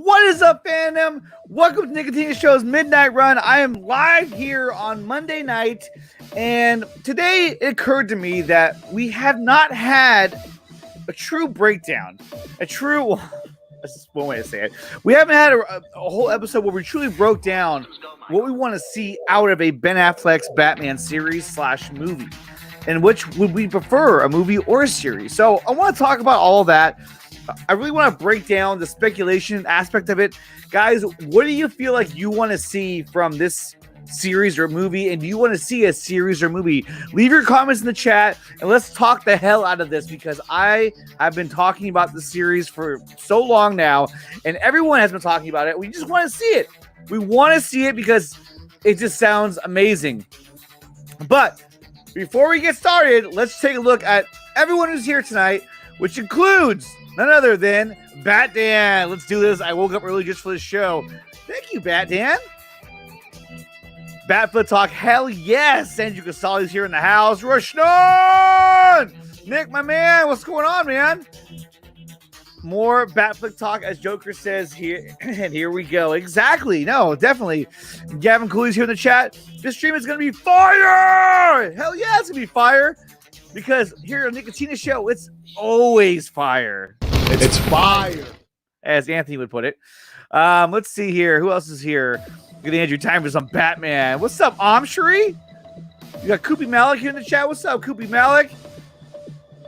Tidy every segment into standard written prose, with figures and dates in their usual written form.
What is up, fandom? Welcome to Nickatina Show's Midnight Run. I am live here on Monday night, and today it occurred to me that we have not had a true breakdown. That's one way to say it. We haven't had a whole episode where we truly broke down what we want to see out of a Ben Affleck's Batman series / movie, and which would we prefer, a movie or a series. So I want to talk about all of that. I really want to break down the speculation aspect of it. Guys, what do you feel like you want to see from this series or movie? And do you want to see a series or movie? Leave your comments in the chat and let's talk the hell out of this, because I have been talking about the series for so long now and everyone has been talking about it. We just want to see it. We want to see it because it just sounds amazing. But before we get started, let's take a look at everyone who's here tonight, which includes none other than Bat Dan. Let's do this. I woke up early just for this show. Thank you, Bat Dan. Batfoot Talk, hell yes. Andrew Casali's here in the house. Rushnon! Nick, my man, what's going on, man? More Batfleck Talk, as Joker says here. And here we go. Exactly. No, definitely. Gavin Cooley's here in the chat. This stream is going to be fire! Hell yeah, it's going to be fire. Because here on Nickatina Show, it's always fire. It's fire, as Anthony would put it. Let's see here. Who else is here? Get Andrew time for some Batman. What's up, Amshri? You got Koopy Malik here in the chat. What's up, Koopy Malik?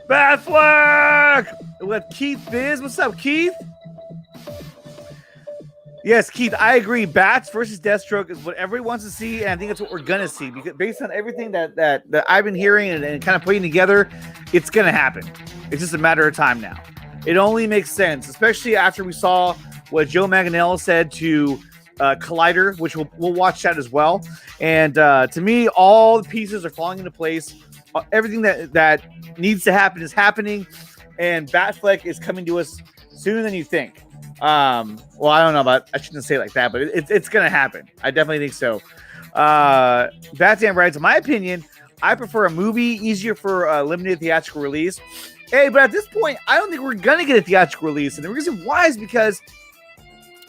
Batfleck! We got Keith Biz. What's up, Keith? Yes, Keith, I agree. Bats versus Deathstroke is what everyone wants to see, and I think that's what we're going to see. Because based on everything that I've been hearing and kind of putting together, it's going to happen. It's just a matter of time now. It only makes sense, especially after we saw what Joe Manganiello said to Collider, which we'll watch that as well. And to me, all the pieces are falling into place. Everything that needs to happen is happening, and Batfleck is coming to us sooner than you think. Well, I don't know about, I shouldn't say it like that, but it's going to happen. I definitely think so. Batman writes, in my opinion, I prefer a movie, easier for a limited theatrical release. Hey, but at this point, I don't think we're going to get a theatrical release. And the reason why is because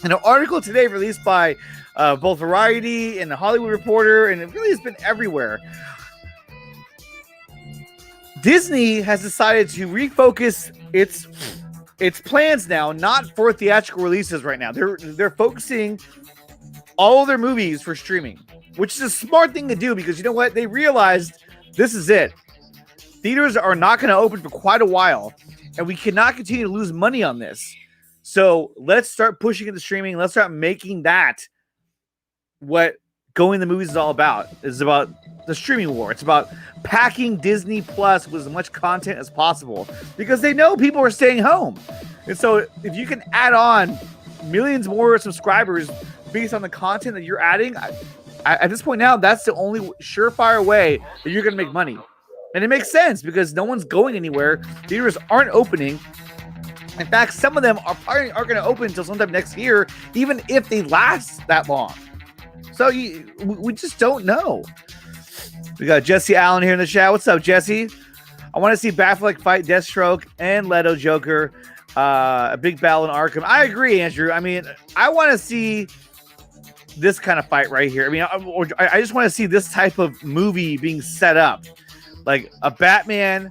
in an article today released by both Variety and the Hollywood Reporter, and it really has been everywhere, Disney has decided to refocus its plans now, not for theatrical releases right now. They're focusing all of their movies for streaming, which is a smart thing to do, because you know what? They realized this is it. Theaters are not going to open for quite a while, and we cannot continue to lose money on this. So let's start pushing into streaming. Let's start making that what going to the movies is all about. It's about the streaming war. It's about packing Disney Plus with as much content as possible, because they know people are staying home. And so if you can add on millions more subscribers based on the content that you're adding, at this point now, that's the only surefire way that you're going to make money. And it makes sense because no one's going anywhere. Theaters aren't opening. In fact, some of them aren't going to open until sometime next year, even if they last that long. So we just don't know. We got Jesse Allen here in the chat. What's up, Jesse? I want to see Batfleck fight Deathstroke and Leto Joker. A big battle in Arkham. I agree, Andrew. I mean, I want to see this kind of fight right here. I mean, I just want to see this type of movie being set up. Like a Batman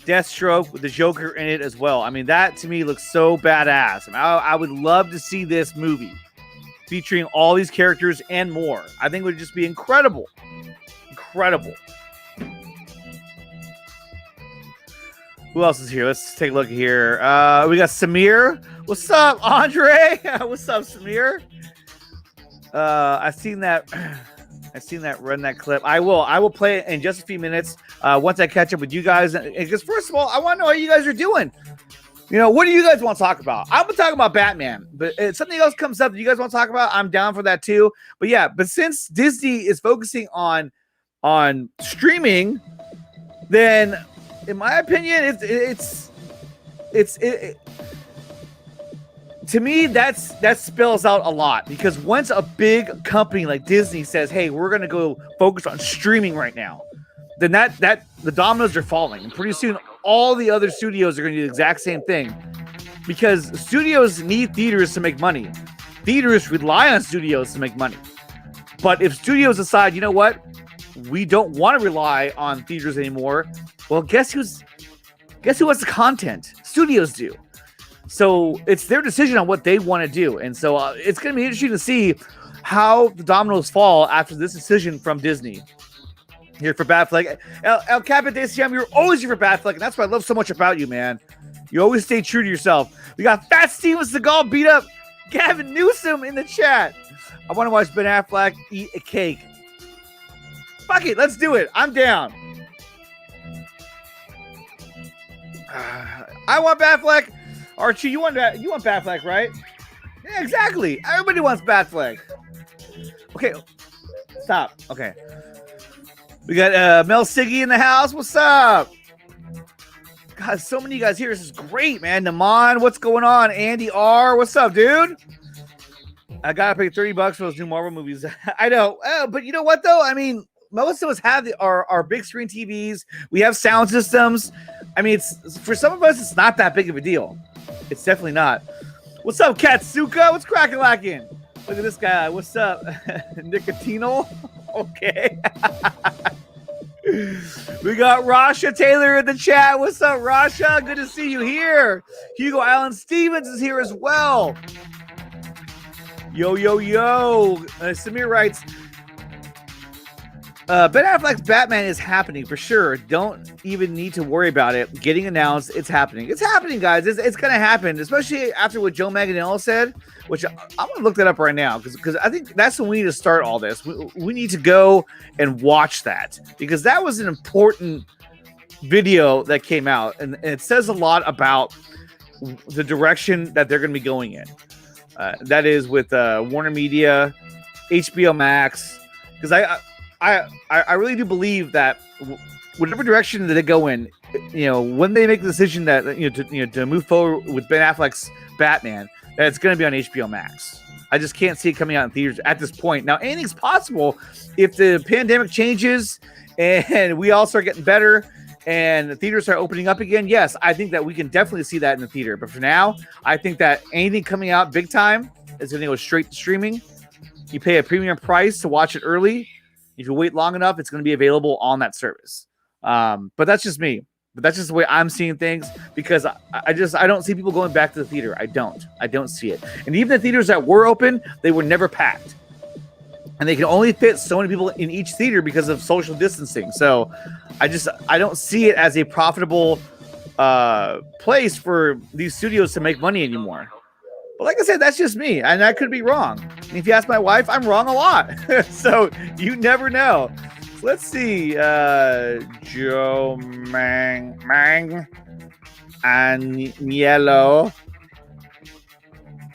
Deathstroke with the Joker in it as well. I mean, that to me looks so badass. And I would love to see this movie featuring all these characters and more. I think it would just be incredible. Incredible. Who else is here? Let's take a look here. We got Samir. What's up, Andre? What's up, Samir? I've seen that. I've seen that. Run that clip. I will play it in just a few minutes. Once I catch up with you guys, because first of all, I want to know how you guys are doing. You know, what do you guys want to talk about? I'm going to talk about Batman, but if something else comes up that you guys want to talk about, I'm down for that too. But yeah, but since Disney is focusing on streaming, then in my opinion, it's to me, that spells out a lot, because once a big company like Disney says, hey, we're going to go focus on streaming right now, then that the dominoes are falling. And pretty soon, all the other studios are going to do the exact same thing, because studios need theaters to make money. theaters rely on studios to make money. But if studios decide, you know what, we don't want to rely on theaters anymore, well, guess who has the content? Studios do. So it's their decision on what they want to do. And so it's going to be interesting to see how the dominoes fall after this decision from Disney. Here for Batfleck. El Capitan, you're always here for Batfleck, and that's what I love so much about you, man. You always stay true to yourself. We got Fat Steven Seagal beat up Gavin Newsom in the chat. I want to watch Ben Affleck eat a cake. Fuck it, let's do it. I'm down. I want Batfleck. Archie, you want Batfleck, right? Yeah, exactly. Everybody wants Batfleck. Okay, stop. Okay. We got Mel Siggy in the house. What's up? God, so many of you guys here. This is great, man. Naman, what's going on? Andy R, what's up, dude? I gotta pay $30 for those new Marvel movies. I know, but you know what though? I mean, most of us have our big screen TVs. We have sound systems. I mean, it's for some of us, it's not that big of a deal. It's definitely not. What's up, Katsuka? What's cracking lacking? Look at this guy. What's up, Nickatina? Okay. We got Rasha Taylor in the chat. What's up, Rasha? Good to see you here. Hugo Allen Stevens is here as well. Yo. Samir writes, Ben Affleck's Batman is happening for sure. Don't even need to worry about it getting announced. It's happening. It's happening, guys. It's going to happen, especially after what Joe Manganiello said, which I'm going to look that up right now because I think that's when we need to start all this. We need to go and watch that because that was an important video that came out, and it says a lot about the direction that they're going to be going in. That is with Warner Media, HBO Max, because I really do believe that whatever direction that they go in, when they make the decision that to move forward with Ben Affleck's Batman, that it's going to be on HBO Max. I just can't see it coming out in theaters at this point. Now, anything's possible if the pandemic changes and we all start getting better and the theaters start opening up again. Yes, I think that we can definitely see that in the theater. But for now, I think that anything coming out big time is going to go straight to streaming. You pay a premium price to watch it early. If you wait long enough, it's going to be available on that service. But that's just me. But that's just the way I'm seeing things because I don't see people going back to the theater. I don't see it. And even the theaters that were open, they were never packed. And they can only fit so many people in each theater because of social distancing. So I don't see it as a profitable place for these studios to make money anymore. But like I said, that's just me, and I could be wrong. And if you ask my wife, I'm wrong a lot. So you never know. So let's see. Joe Mang and Yellow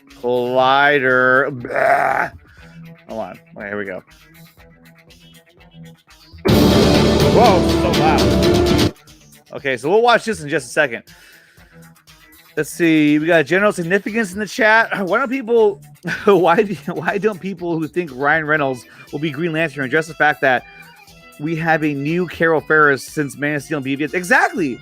Collider. Blah. Hold on. Wait, here we go. Whoa, so loud. Okay, so we'll watch this in just a second. Let's see. We got general significance in the chat. Why don't people who think Ryan Reynolds will be Green Lantern address the fact that we have a new Carol Ferris since Man of Steel and BVS? Exactly.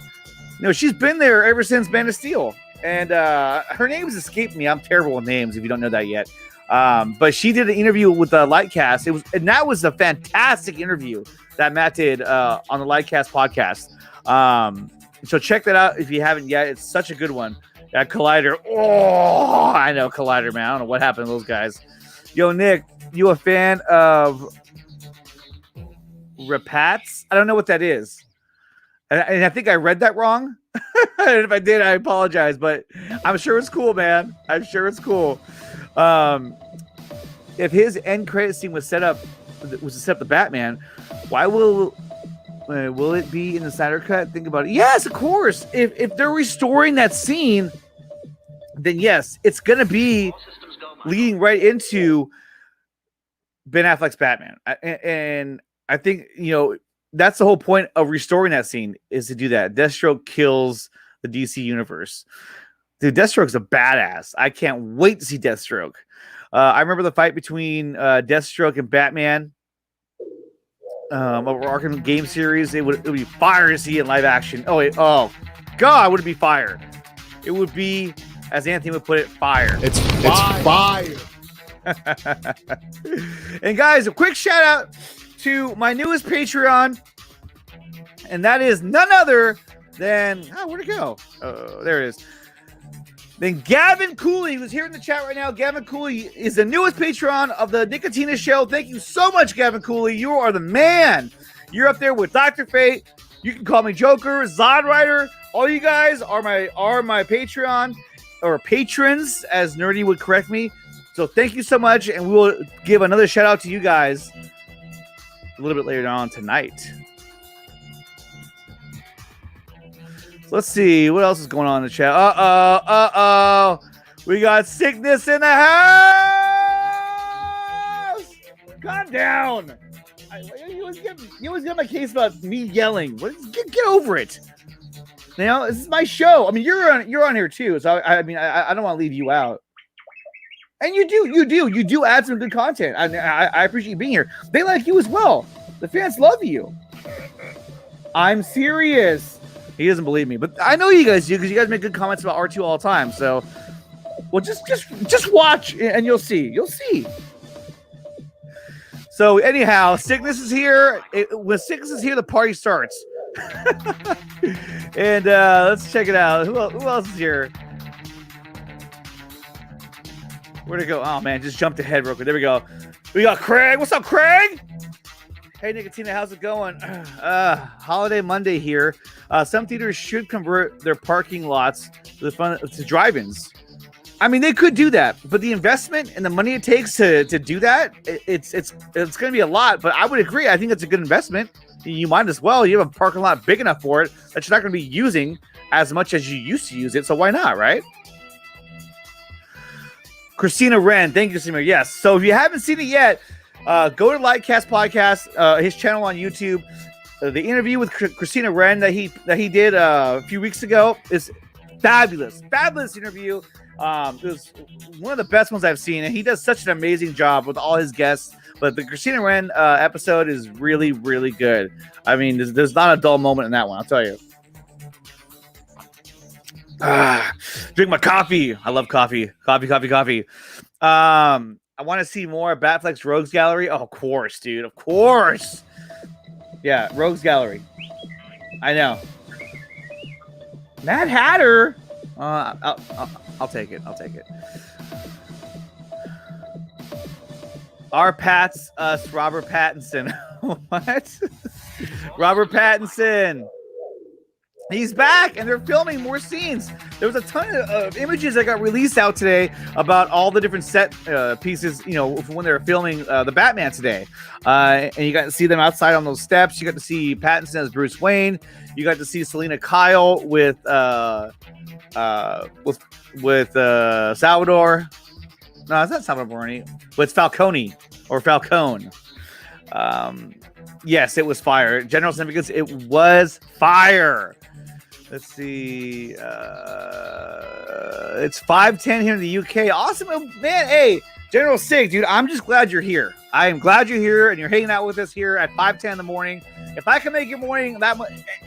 She's been there ever since Man of Steel. And her name's escaped me. I'm terrible with names if you don't know that yet. But she did an interview with the Lightcast. That was a fantastic interview that Matt did on the Lightcast podcast. So check that out if you haven't yet. It's such a good one. That Collider. Oh, I know Collider, man. I don't know what happened to those guys. Yo, Nick, you a fan of Rapats? I don't know what that is. And I think I read that wrong. And if I did, I apologize. But I'm sure it's cool, man. I'm sure it's cool. If his end credit scene was to set up the Batman, why will it be in the Snyder Cut? Think about it. Yes, of course. If they're restoring that scene, then yes, it's gonna be leading right into Ben Affleck's Batman. And I think that's the whole point of restoring that scene is to do that. Deathstroke kills the DC universe. Dude, Deathstroke's a badass. I can't wait to see Deathstroke. I remember the fight between Deathstroke and Batman over Arkham game series. It would be fire to see it in live action. Oh God, would it be fire? It would be, as Anthony would put it, fire. It's fire. And guys, a quick shout out to my newest Patreon, and that is none other than where'd it go? Oh, there it is. Then Gavin Cooley, who's here in the chat right now. Gavin Cooley is the newest Patreon of the Nickatina Show. Thank you so much, Gavin Cooley. You are the man. You're up there with Dr. Fate. You can call me Joker, Zod Rider. All you guys are my Patreon or patrons, as Nerdy would correct me. So thank you so much, and we will give another shout out to you guys a little bit later on tonight. Let's see what else is going on in the chat. We got sickness in the house. Calm down. You always get my case about me yelling. Get over it. You know, this is my show. I mean, you're on here too. So I don't want to leave you out. And you do add some good content. I appreciate you being here. They like you as well. The fans love you. I'm serious. He doesn't believe me, but I know you guys do because you guys make good comments about R2 all the time. So, well, just watch and you'll see. You'll see. So anyhow, sickness is here. When sickness is here, the party starts. And let's check it out. Who else is here? Where'd it go? Oh man, just jumped ahead real quick. There we go. We got Craig. What's up, Craig? Hey, Nickatina, how's it going? Holiday Monday here. Some theaters should convert their parking lots to drive-ins. I mean, they could do that, but the investment and the money it takes to do that, it's going to be a lot. But I would agree. I think it's a good investment. You might as well. You have a parking lot big enough for it that you're not going to be using as much as you used to use it. So why not, right? Christina Wren, thank you, Christina. Yes. So if you haven't seen it yet, go to Lightcast Podcast, his channel on YouTube. The interview with Christina Wren that he did a few weeks ago is fabulous interview. It was one of the best ones I've seen, and he does such an amazing job with all his guests. But the Christina Wren episode is really, really good. I mean, there's not a dull moment in that one, I'll tell you. Drink my coffee. I love coffee. Coffee. I want to see more Batflex Rogues Gallery. Oh, of course, dude. Of course. Yeah, Rogues Gallery. I know. Mad Hatter. I'll take it. Our Pats, us, Robert Pattinson. What? Robert Pattinson. He's back, and they're filming more scenes. There was a ton of images that got released out today about all the different set pieces, you know, when they were filming the Batman today. And you got to see them outside on those steps. You got to see Pattinson as Bruce Wayne. You got to see Selena Kyle with Salvador. No, it's not Salvador Barney. But it's Falcone. Yes, it was fire. General significance, it was fire. Let's see. It's 5:10 here in the UK. Awesome, man. Hey, General Sig, dude, I'm just glad you're here. I am glad you're here and you're hanging out with us here at 5:10 in the morning. If I can make your morning that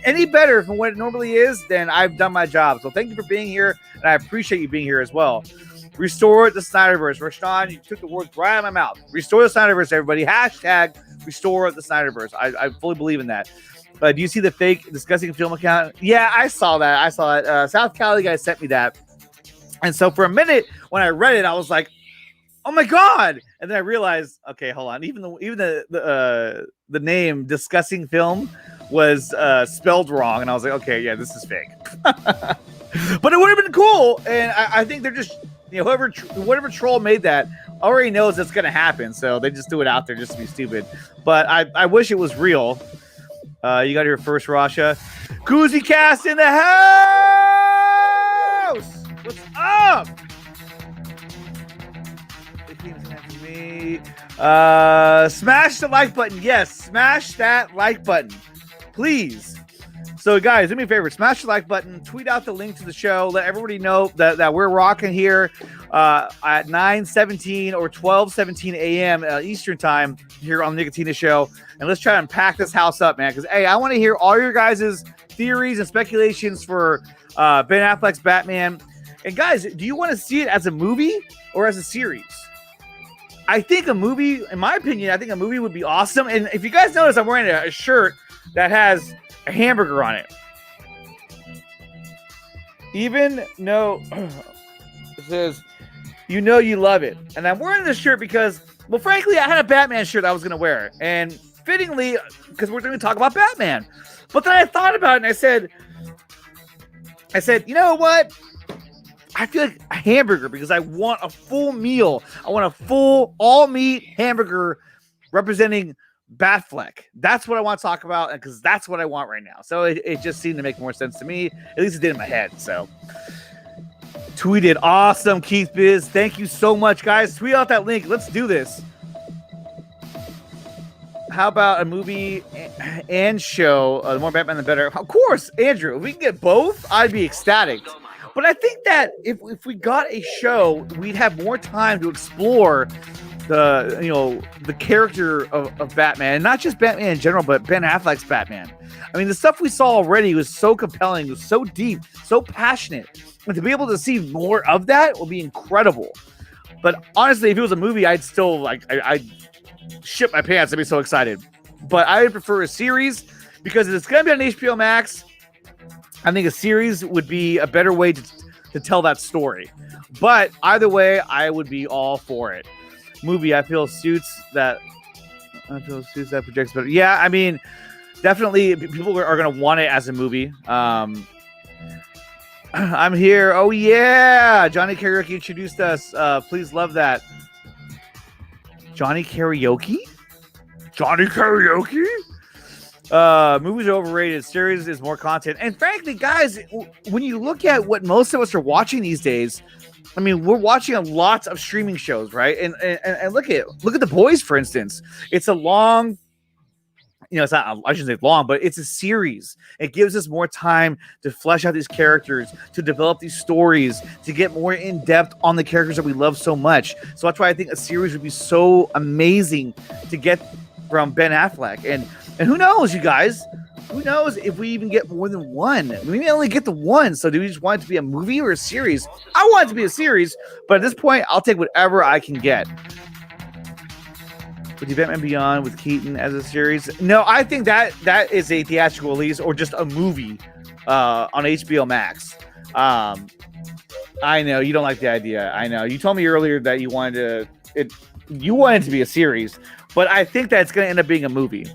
any better from what it normally is, then I've done my job. So thank you for being here, and I appreciate you being here as well. Restore the Snyderverse. Rashawn, you took the words right out of my mouth. Restore the Snyderverse, everybody. Hashtag restore the Snyderverse. I fully believe in that. Do you see the fake discussing film account? Yeah, I saw that. South Cali guy sent me that. And so for a minute, when I read it, I was like, oh my God. And then I realized, okay, hold on. Even the name discussing film was spelled wrong. And I was like, okay, yeah, this is fake. But it would have been cool. And I think they're just, you know, whatever troll made that already knows it's going to happen. So they just threw it out there just to be stupid. But I wish it was real. You got here first, Rasha. Koozie Cast in the house! What's up? Me. Smash the like button. Yes, smash that like button. Please. So, guys, do me a favor. Smash the like button. Tweet out the link to the show. Let everybody know that we're rocking here at 9:17 or 12:17 a.m. Eastern time here on the Nickatina Show. And let's try and pack this house up, man. Because, hey, I want to hear all your guys' theories and speculations for Ben Affleck's Batman. And, guys, do you want to see it as a movie or as a series? I think a movie, in my opinion, I think a movie would be awesome. And if you guys notice, I'm wearing a shirt that has a hamburger on it. Even no, it says, you know you love it. And I'm wearing this shirt because, well, frankly, I had a Batman shirt I was going to wear. And fittingly, because we're going to talk about Batman. But then I thought about it and I said, you know what? I feel like a hamburger because I want a full meal. I want a full all-meat hamburger representing Batfleck. That's what I want to talk about because that's what I want right now. So it just seemed to make more sense to me. At least it did in my head. So tweeted. Awesome, Keith Biz. Thank you so much, guys. Tweet out that link. Let's do this. How about a movie and show? The more Batman, the better. Of course, Andrew. If we can get both, I'd be ecstatic. But I think that if we got a show, we'd have more time to explore the character of Batman, and not just Batman in general, but Ben Affleck's Batman. I mean, the stuff we saw already was so compelling, it was so deep, so passionate, and to be able to see more of that will be incredible. But honestly, if it was a movie, I'd still I'd shit my pants. I'd be so excited. But I would prefer a series because it's going to be on HBO Max. I think a series would be a better way to tell that story. But either way, I would be all for it. Movie, I feel suits that projects better. Yeah, I mean, definitely people are going to want it as a movie. I'm here. Oh, yeah. Johnny Karaoke introduced us. Please love that. Johnny Karaoke? Johnny Karaoke? Movies are overrated. Series is more content. And frankly, guys, when you look at what most of us are watching these days, I mean, we're watching a lot of streaming shows, right? And look at The Boys, for instance. It's a long, it's not, I shouldn't say long, but it's a series. It gives us more time to flesh out these characters, to develop these stories, to get more in depth on the characters that we love so much. So that's why I think a series would be so amazing to get from Ben Affleck. And who knows, you guys? Who knows if we even get more than one? We may only get the one. So do we just want it to be a movie or a series? I want it to be a series, but at this point, I'll take whatever I can get. Would you Batman Beyond with Keaton as a series? No, I think that is a theatrical release or just a movie on HBO Max. I know you don't like the idea. I know you told me earlier that you wanted it to be a series, but I think that it's going to end up being a movie.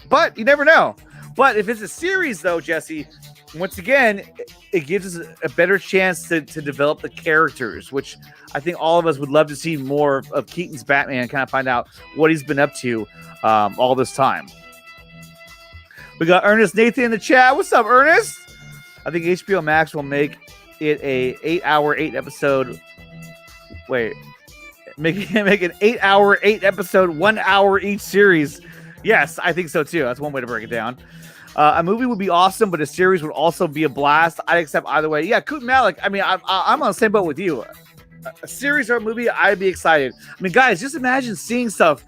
But you never know. But if it's a series, though, Jesse, once again, it gives us a better chance to develop the characters, which I think all of us would love to see more of Keaton's Batman, kind of find out what he's been up to all this time. We got Ernest Nathan in the chat. What's up, Ernest? I think HBO Max will make it a 8-hour, 8-episode. Wait, make an 8-hour, 8-episode, 1 hour each series. Yes, I think so too. That's one way to break it down. A movie would be awesome, but a series would also be a blast. I'd accept either way. Yeah, Coot Malik. I mean, I'm on the same boat with you. A series or a movie, I'd be excited. I mean, guys, just imagine seeing stuff,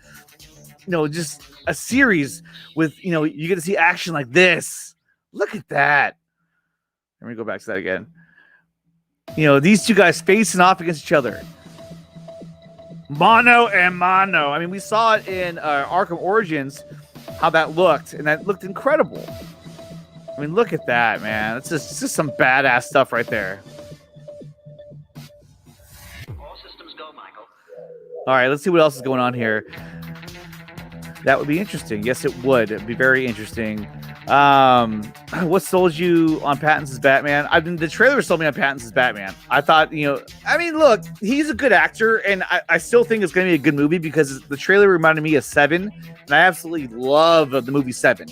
just a series with, you get to see action like this. Look at that. Let me go back to that again. These two guys facing off against each other. Mono and mono. I mean, we saw it in Arkham Origins, how that looked, and that looked incredible. I mean, look at that, man. It's just some badass stuff right there. All systems go, Michael. All right, let's see what else is going on here. That would be interesting. Yes, it would. It'd be very interesting. What sold you on Pattinson's Batman? I mean, the trailer sold me on Pattinson's Batman. I thought, I mean, look, he's a good actor, and I still think it's going to be a good movie because the trailer reminded me of Seven, and I absolutely love the movie Seven.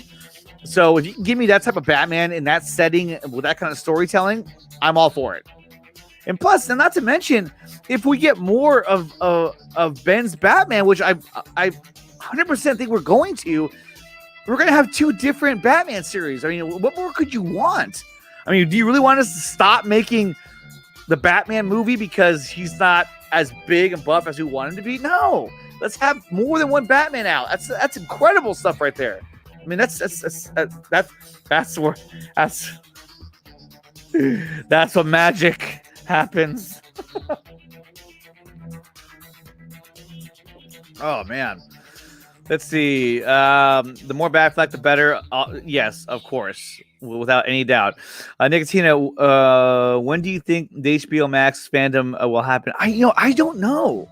So if you can give me that type of Batman in that setting with that kind of storytelling, I'm all for it. And plus, and not to mention, if we get more of Ben's Batman, which I 100% think we're going to have two different Batman series. I mean, what more could you want? I mean, do you really want us to stop making the Batman movie because he's not as big and buff as we want him to be? No, let's have more than one Batman out. That's incredible stuff right there. I mean, that's what magic happens. Oh man. Let's see. The more Batfleck, the better. Yes, of course, without any doubt. Nickatina, when do you think the HBO Max fandom will happen? I don't know.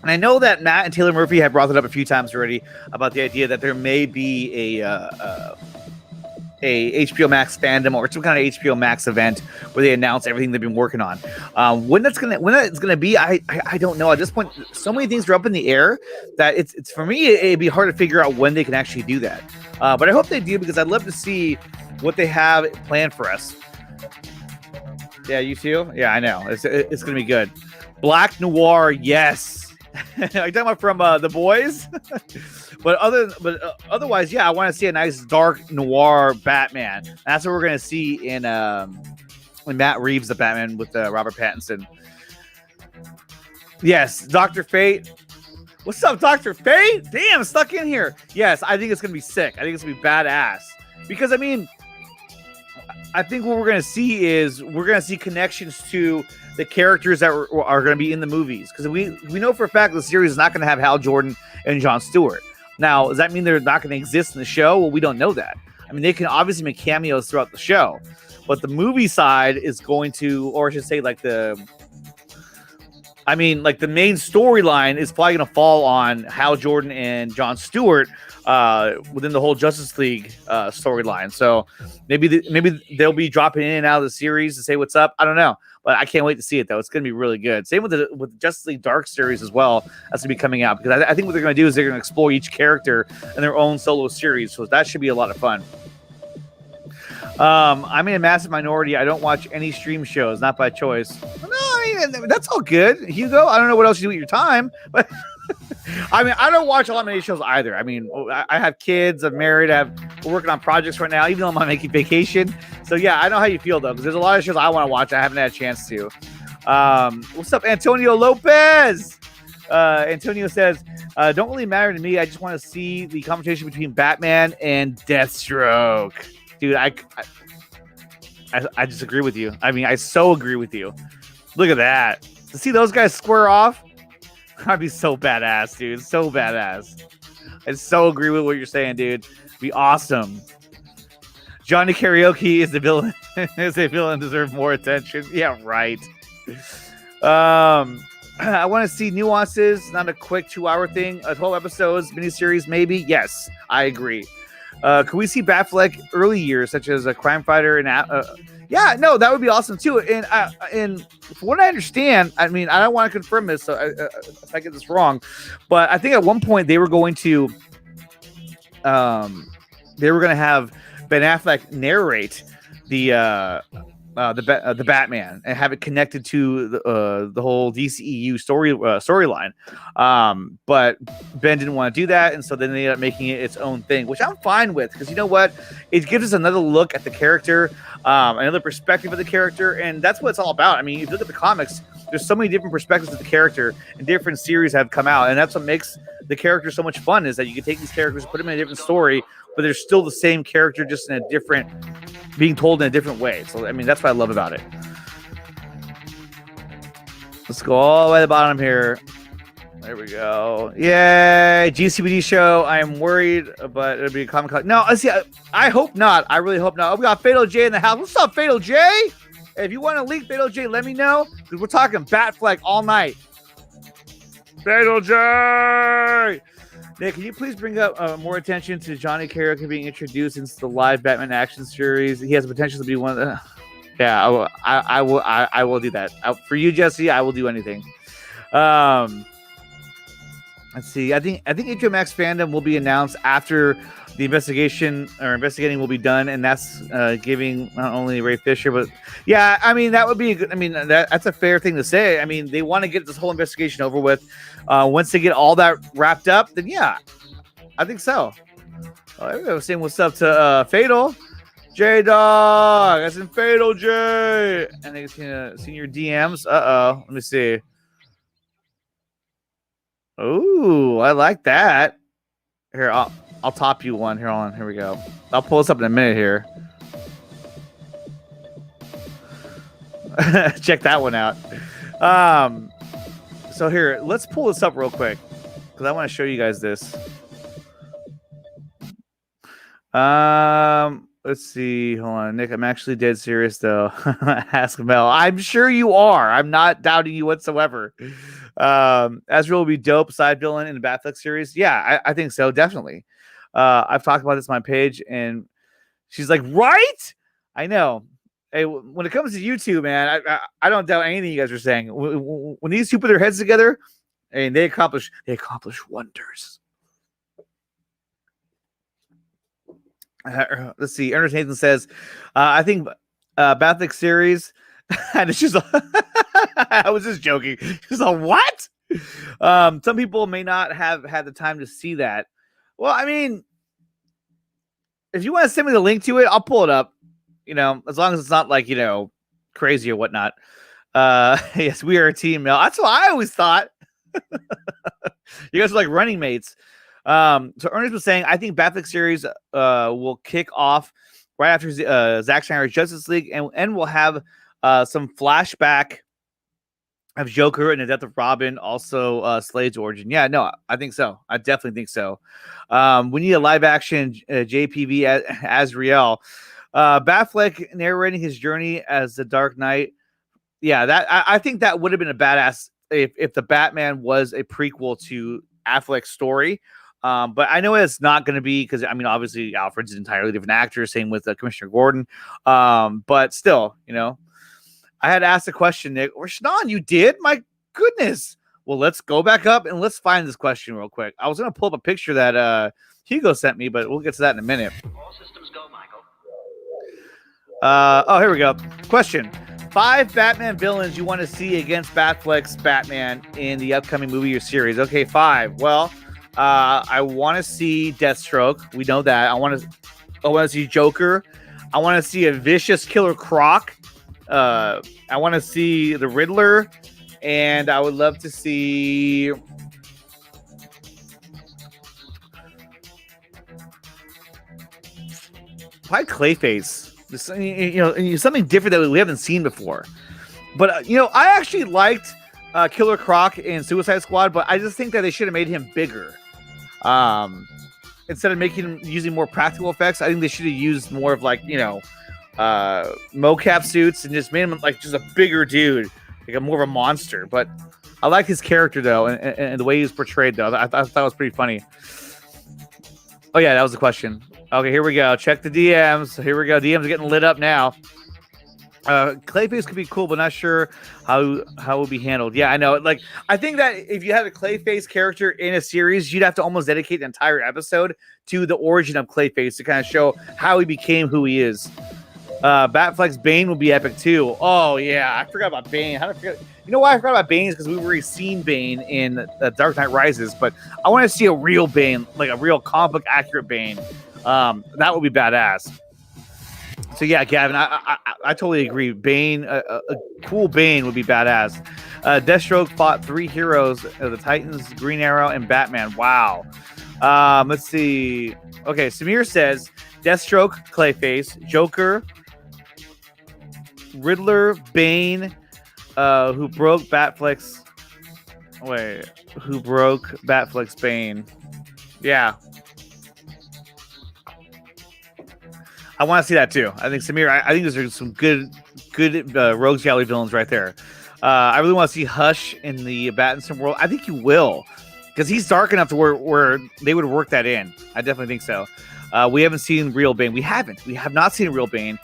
And I know that Matt and Taylor Murphy have brought it up a few times already about the idea that there may be a HBO Max fandom or some kind of HBO Max event where they announce everything they've been working on. When that's gonna be, I don't know. At this point, so many things are up in the air that it's for me it'd be hard to figure out when they can actually do that. But I hope they do because I'd love to see what they have planned for us. Yeah, you too. Yeah, I know. It's gonna be good. Black Noir, yes. Are you talking about from The Boys? But otherwise, yeah, I want to see a nice dark noir Batman. That's what we're gonna see in Matt Reeves, the Batman with Robert Pattinson. Yes, Dr. Fate. What's up, Dr. Fate? Damn, stuck in here. Yes, I think it's gonna be sick. I think it's gonna be badass because I mean, I think what we're gonna see is we're gonna see connections to the characters that are going to be in the movies because we know for a fact the series is not going to have Hal Jordan and Jon Stewart. Now, does that mean they're not going to exist in the show? Well, we don't know that. I mean, they can obviously make cameos throughout the show, but the movie side is going to, or I should say, the main storyline is probably going to fall on Hal Jordan and Jon Stewart within the whole Justice League storyline. So maybe they'll be dropping in and out of the series to say what's up. I don't know. But I can't wait to see it, though. It's going to be really good. Same with the Justice League Dark series as well. That's going to be coming out. Because I think what they're going to do is they're going to explore each character in their own solo series. So that should be a lot of fun. I'm in a massive minority. I don't watch any stream shows, not by choice. No, I mean, that's all good. Hugo, I don't know what else you do with your time. But I mean, I don't watch a lot of many shows either. I mean, I have kids. I'm married. We're working on projects right now, even though I'm on making vacation. So, yeah, I know how you feel, though, because there's a lot of shows I want to watch. I haven't had a chance to. What's up, Antonio Lopez? Antonio says, don't really matter to me. I just want to see the conversation between Batman and Deathstroke. Dude, I just agree with you. I mean, I so agree with you. Look at that. To see those guys square off, I'd be so badass, dude. So badass. I so agree with what you're saying, dude. Be awesome. Johnny Karaoke is the villain. Is a villain deserve more attention? Yeah, right. I want to see nuances, not a quick 2-hour thing. 12 episodes, miniseries, maybe. Yes, I agree. Could we see Batfleck early years, such as a crime fighter and yeah, no, that would be awesome too. And from what I understand, I mean, I don't want to confirm this, so if I get this wrong, but I think at one point they were going to have Ben Affleck narrate the Batman and have it connected to the whole DCEU storyline. But Ben didn't want to do that, and so then they ended up making it its own thing, which I'm fine with because you know what? It gives us another look at the character, another perspective of the character, and that's what it's all about. I mean, if you look at the comics, there's so many different perspectives of the character, and different series have come out, and that's what makes the character so much fun. Is that you can take these characters and put them in a different story, but they're still the same character, just in a different. Being told in a different way. So, I mean, that's what I love about it. Let's go all the way to the bottom here. There we go. Yay! GCBD show. I am worried, but it'll be a Comic Con. No, I hope not. I really hope not. Oh, we got Fatal J in the house. What's up, Fatal J? If you want to leak Fatal J, let me know. Because we're talking Batfleck all night. Fatal J! Nick, can you please bring up more attention to Johnny Karaoke being introduced into the live Batman action series? He has the potential to be one of the... Yeah, I will do that. For you, Jesse, I will do anything. Let's see. I think HBO Max fandom will be announced after the investigating will be done, and that's giving not only Ray Fisher, but yeah, I mean that would be a good. I mean that's a fair thing to say. I mean they want to get this whole investigation over with. Once they get all that wrapped up, then yeah, I think so. I was saying what's up to Fatal J Dog. That's in Fatal J. And they seen your DMs. Let me see. Ooh, I like that. Here, I'll top you one. Here we go. I'll pull this up in a minute here. Check that one out. So here, let's pull this up real quick because I want to show you guys this. Let's see. Hold on, Nick. I'm actually dead serious though. Ask Mel. I'm sure you are. I'm not doubting you whatsoever. Ezra will be dope side villain in the Batfleck series. Yeah, I think so. Definitely. I've talked about this on my page, and she's like, right? I know. Hey, when it comes to you two, man, I don't doubt anything you guys are saying. When these two put their heads together, and they accomplish wonders. Let's see. Ernest Nathan says, I think Batfleck series, and she's I was just joking. She's like, what? Some people may not have had the time to see that. Well, I mean, if you want to send me the link to it, I'll pull it up. You know, as long as it's not like, you know, crazy or whatnot. Yes, we are a team, Mel. That's what I always thought. You guys are like running mates. So Ernest was saying, I think Batfleck series will kick off right after Zack Snyder's Justice League, and we'll have some flashback of Joker and the death of Robin, also Slade's origin. Yeah, no, I think so. I definitely think so. We need a live action JPV as Azrael. Batfleck narrating his journey as the Dark Knight. Yeah, that I think that would have been a badass if the Batman was a prequel to Affleck's story. But I know it's not going to be because, I mean, obviously Alfred's an entirely different actor. Same with Commissioner Gordon. But still, you know, I had asked a question, Nick. Or Shannon, you did? My goodness. Well, let's go back up and let's find this question real quick. I was going to pull up a picture that Hugo sent me, but we'll get to that in a minute. All systems go, Michael. Oh, here we go. Question. 5 Batman villains you want to see against Batfleck's Batman in the upcoming movie or series. Okay, 5. Well, I want to see Deathstroke. We know that. I want to see Joker. I want to see a vicious Killer Croc. I want to see the Riddler, and I would love to see probably Clayface. You know, something different that we haven't seen before. But you know, I actually liked Killer Croc in Suicide Squad, but I just think that they should have made him bigger. Instead of using more practical effects, I think they should have used more of, like, you know, mocap suits and just made him like just a bigger dude, like more of a monster. But I like his character though, and the way he was portrayed though. I thought it was pretty funny. Oh yeah, that was the question. Okay, here we go. Check the DMs. Here we go. DMs are getting lit up now. Clayface could be cool, but not sure how it would be handled. Yeah, I know. Like, I think that if you had a Clayface character in a series, you'd have to almost dedicate the entire episode to the origin of Clayface to kind of show how he became who he is. Batfleck's Bane would be epic too. Oh yeah, I forgot about Bane. How did I forget? You know why I forgot about Bane is because we've already seen Bane in Dark Knight Rises, but I want to see a real Bane, like a real comic book accurate Bane. That would be badass. So yeah, Gavin, I totally agree. Bane, a cool Bane would be badass. Deathstroke fought 3 heroes: the Titans, Green Arrow, and Batman. Wow. Let's see. Okay, Samir says Deathstroke, Clayface, Joker, Riddler, Bane, who broke Batfleck's Bane. Yeah. I want to see that too. I think Samir. I think those are some good Rogues Gallery villains right there. I really want to see Hush in the Pattinson world. I think he will, because he's dark enough to where they would work that in. I definitely think so. We haven't seen real Bane. We have not seen real Bane.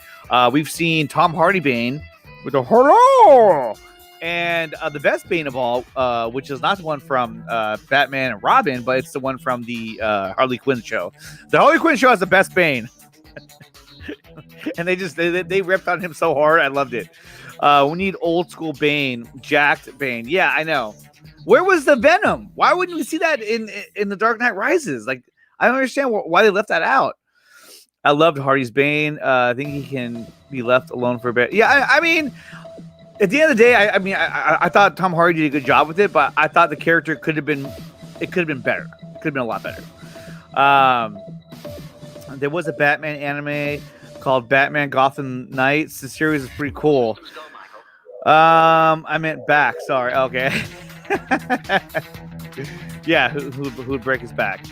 We've seen Tom Hardy Bane with the hello, and the best Bane of all, which is not the one from Batman and Robin, but it's the one from the Harley Quinn show. The Harley Quinn show has the best Bane. And they ripped on him so hard. I loved it. We need old school Bane, jacked Bane. Yeah, I know. Where was the Venom? Why wouldn't we see that in the Dark Knight Rises? Like, I don't understand why they left that out. I loved Hardy's Bane. I think he can be left alone for a bit. Yeah, I mean, at the end of the day, I thought Tom Hardy did a good job with it, but I thought the character could have been better. It could have been a lot better. There was a Batman anime called Batman Gotham Knights. The series is pretty cool. I meant back. Sorry. Okay. Yeah, who would break his back?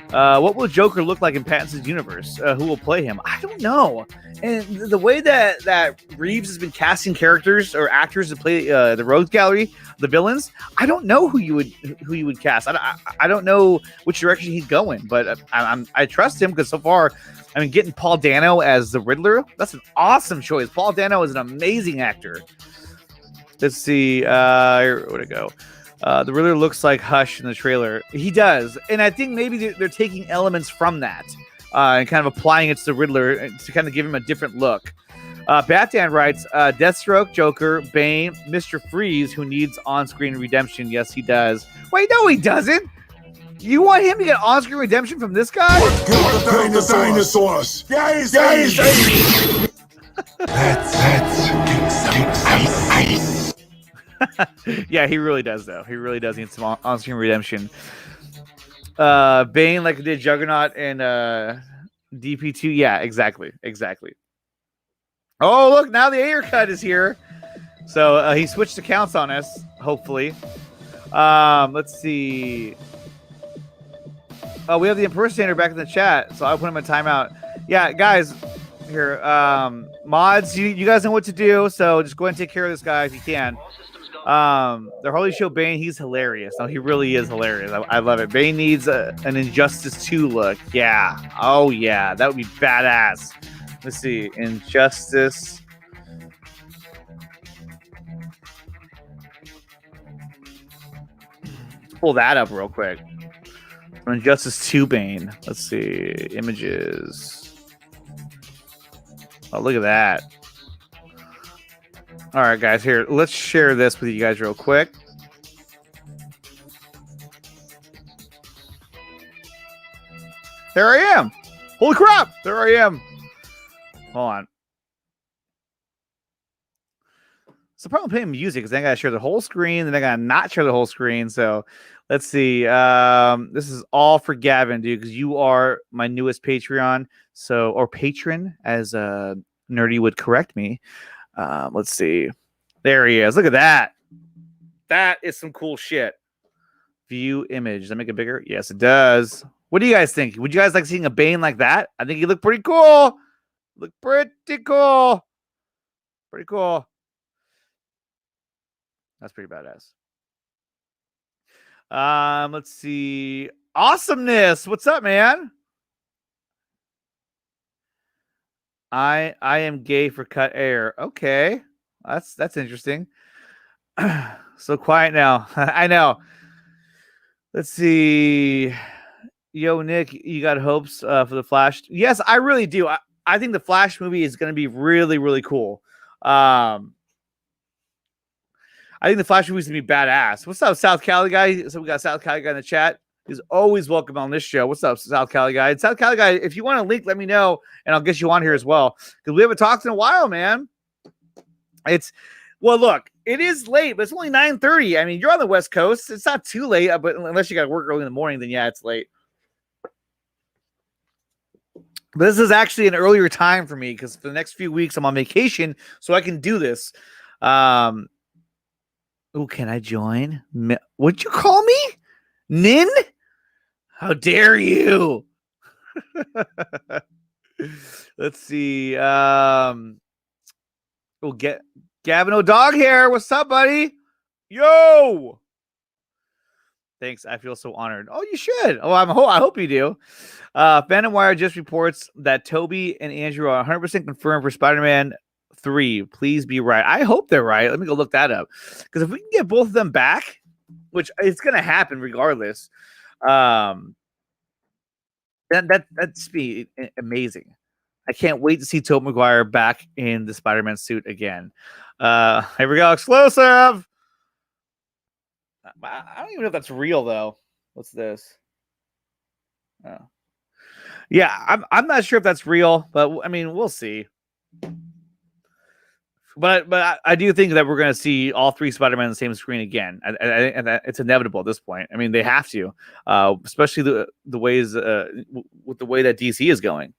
What will Joker look like in Pattinson's universe? Who will play him? I don't know. And the way that Reeves has been casting characters or actors to play the Rogues Gallery, the villains, I don't know who you would cast. I don't know which direction he's going, but I trust him because so far, I mean, getting Paul Dano as the Riddler, that's an awesome choice. Paul Dano is an amazing actor. Let's see. Where'd it go? The Riddler looks like Hush in the trailer. He does. And I think maybe they're taking elements from that and kind of applying it to the Riddler to kind of give him a different look. Batman writes, Deathstroke, Joker, Bane, Mr. Freeze, who needs on-screen redemption. Yes, he does. Wait, no, he doesn't. You want him to get on-screen redemption from this guy? Kill the dinosaurs. Yes. Yeah, he really does, though. He really does need some on-screen redemption. Bane, like he did Juggernaut and DP2. Yeah, exactly. Oh, look, now the Ayer cut is here. So he switched accounts on us, hopefully. Let's see. Oh, we have the impersonator back in the chat, so I'll put him in timeout. Yeah, guys, here, mods, you guys know what to do, so just go ahead and take care of this guy if you can. The Harley Show Bane, he's hilarious. No, he really is hilarious. I love it. Bane needs an Injustice 2 look. Yeah. Oh, yeah. That would be badass. Let's see. Injustice. Let's pull that up real quick. Injustice 2 Bane. Let's see. Images. Oh, look at that. All right, guys, here, let's share this with you guys real quick. There I am. Holy crap. There I am. Hold on. It's the problem playing music because I got to share the whole screen and I got to not share the whole screen. So let's see. This is all for Gavin, dude, because you are my newest Patreon. So, or patron, as Nerdy would correct me. Let's see. There he is. Look at that. That is some cool shit. View image. Does that make it bigger? Yes, it does. What do you guys think? Would you guys like seeing a Bane like that? I think he looked pretty cool. Look pretty cool. Pretty cool. That's pretty badass. Let's see. Awesomeness. What's up, man? I am gay for cut air. Okay. That's interesting. So quiet now. I know. Let's see. Yo, Nick, you got hopes for the Flash? Yes, I really do. I think the Flash movie is going to be really, really cool. I think the Flash movie is going to be badass. What's up, South Cali guy? So we got South Cali guy in the chat. He's always welcome on this show. What's up, South Cali guy? South Cali guy, if you want a link, let me know, and I'll get you on here as well. Because we haven't talked in a while, man. Well, look, it is late, but it's only 9:30. I mean, you're on the West Coast. It's not too late, but unless you got to work early in the morning, then yeah, it's late. But this is actually an earlier time for me because for the next few weeks I'm on vacation, so I can do this. Oh, can I join? What'd you call me? Nin? How dare you? Let's see. We'll get Gavin O'Dog here. What's up, buddy? Yo. Thanks. I feel so honored. Oh, you should. Oh, I hope you do. Phantom Wire just reports that Toby and Andrew are 100% confirmed for Spider-Man 3. Please be right. I hope they're right. Let me go look that up. Because if we can get both of them back, which it's going to happen regardless, that'd be amazing. I can't wait to see Tobey Maguire back in the Spider-Man suit again. Here we go. Explosive. I don't even know if that's real, though. What's this? Oh. Yeah, I'm not sure if that's real, but I mean, we'll see. But I do think that we're going to see all three Spider-Man on the same screen again, and it's inevitable at this point. I mean, they have to, especially the ways with the way that DC is going.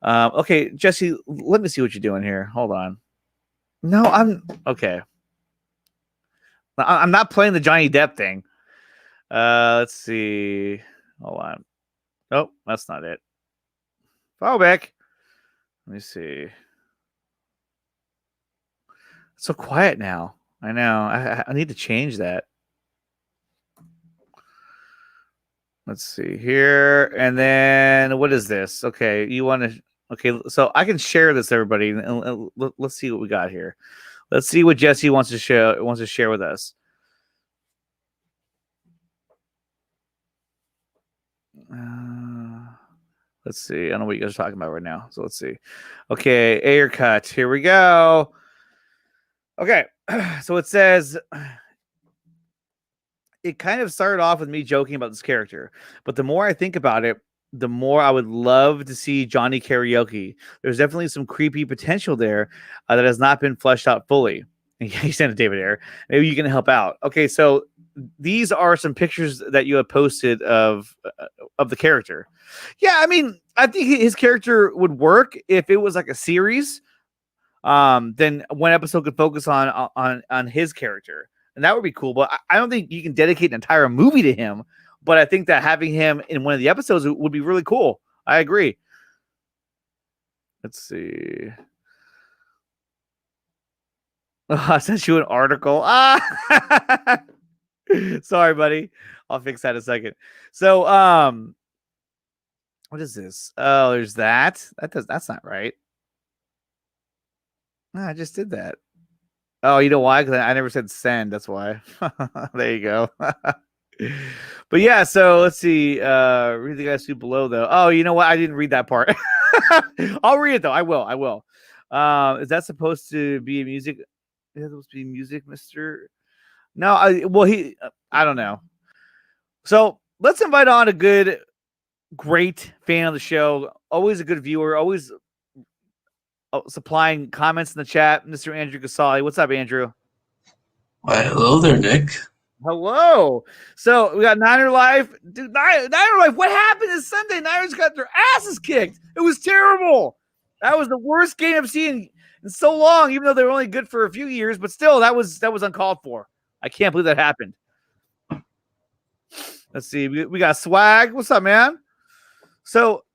Okay, Jesse, let me see what you're doing here. Hold on. No, I'm okay. I'm not playing the Johnny Depp thing. Let's see. Hold on. Oh, that's not it. Follow back. Let me see. It's so quiet now. I know. I need to change that. Let's see here. And then what is this? Okay, you want to... Okay, so I can share this, everybody. And let's see what we got here. Let's see what Jesse wants to share with us. Let's see. I don't know what you guys are talking about right now. So let's see. Okay, air cut. Here we go. Okay, so it says... It kind of started off with me joking about this character, but the more I think about it, the more I would love to see Johnny Karaoke. There's definitely some creepy potential there that has not been fleshed out fully. And he sent it, David Ayer. Maybe you can help out. Okay, so these are some pictures that you have posted of the character. Yeah, I mean, I think his character would work if it was like a series. Then one episode could focus on his character. And that would be cool, but I don't think you can dedicate an entire movie to him. But I think that having him in one of the episodes would be really cool. I agree. Let's see. Oh, I sent you an article. Sorry, buddy. I'll fix that in a second. So, what is this? Oh, there's that. That's not right. No, I just did that. Oh, you know why? Because I never said send. That's why. There you go. But yeah, so let's see. Read the guys who below though. Oh, you know what? I didn't read that part. I'll read it though. I will. Is that supposed to be music? Is that supposed to be music, Mister? No. I don't know. So let's invite on a great fan of the show. Always a good viewer. Always supplying comments in the chat, Mr. Andrew Casali. What's up, Andrew? Why, hello there, Nick. Hello. So we got Niner Life. Dude, Niner Life, what happened this Sunday? Niners got their asses kicked. It was terrible. That was the worst game I've seen in so long, even though they were only good for a few years, but still, that was uncalled for. I can't believe that happened. Let's see. We got Swag. What's up, man? So,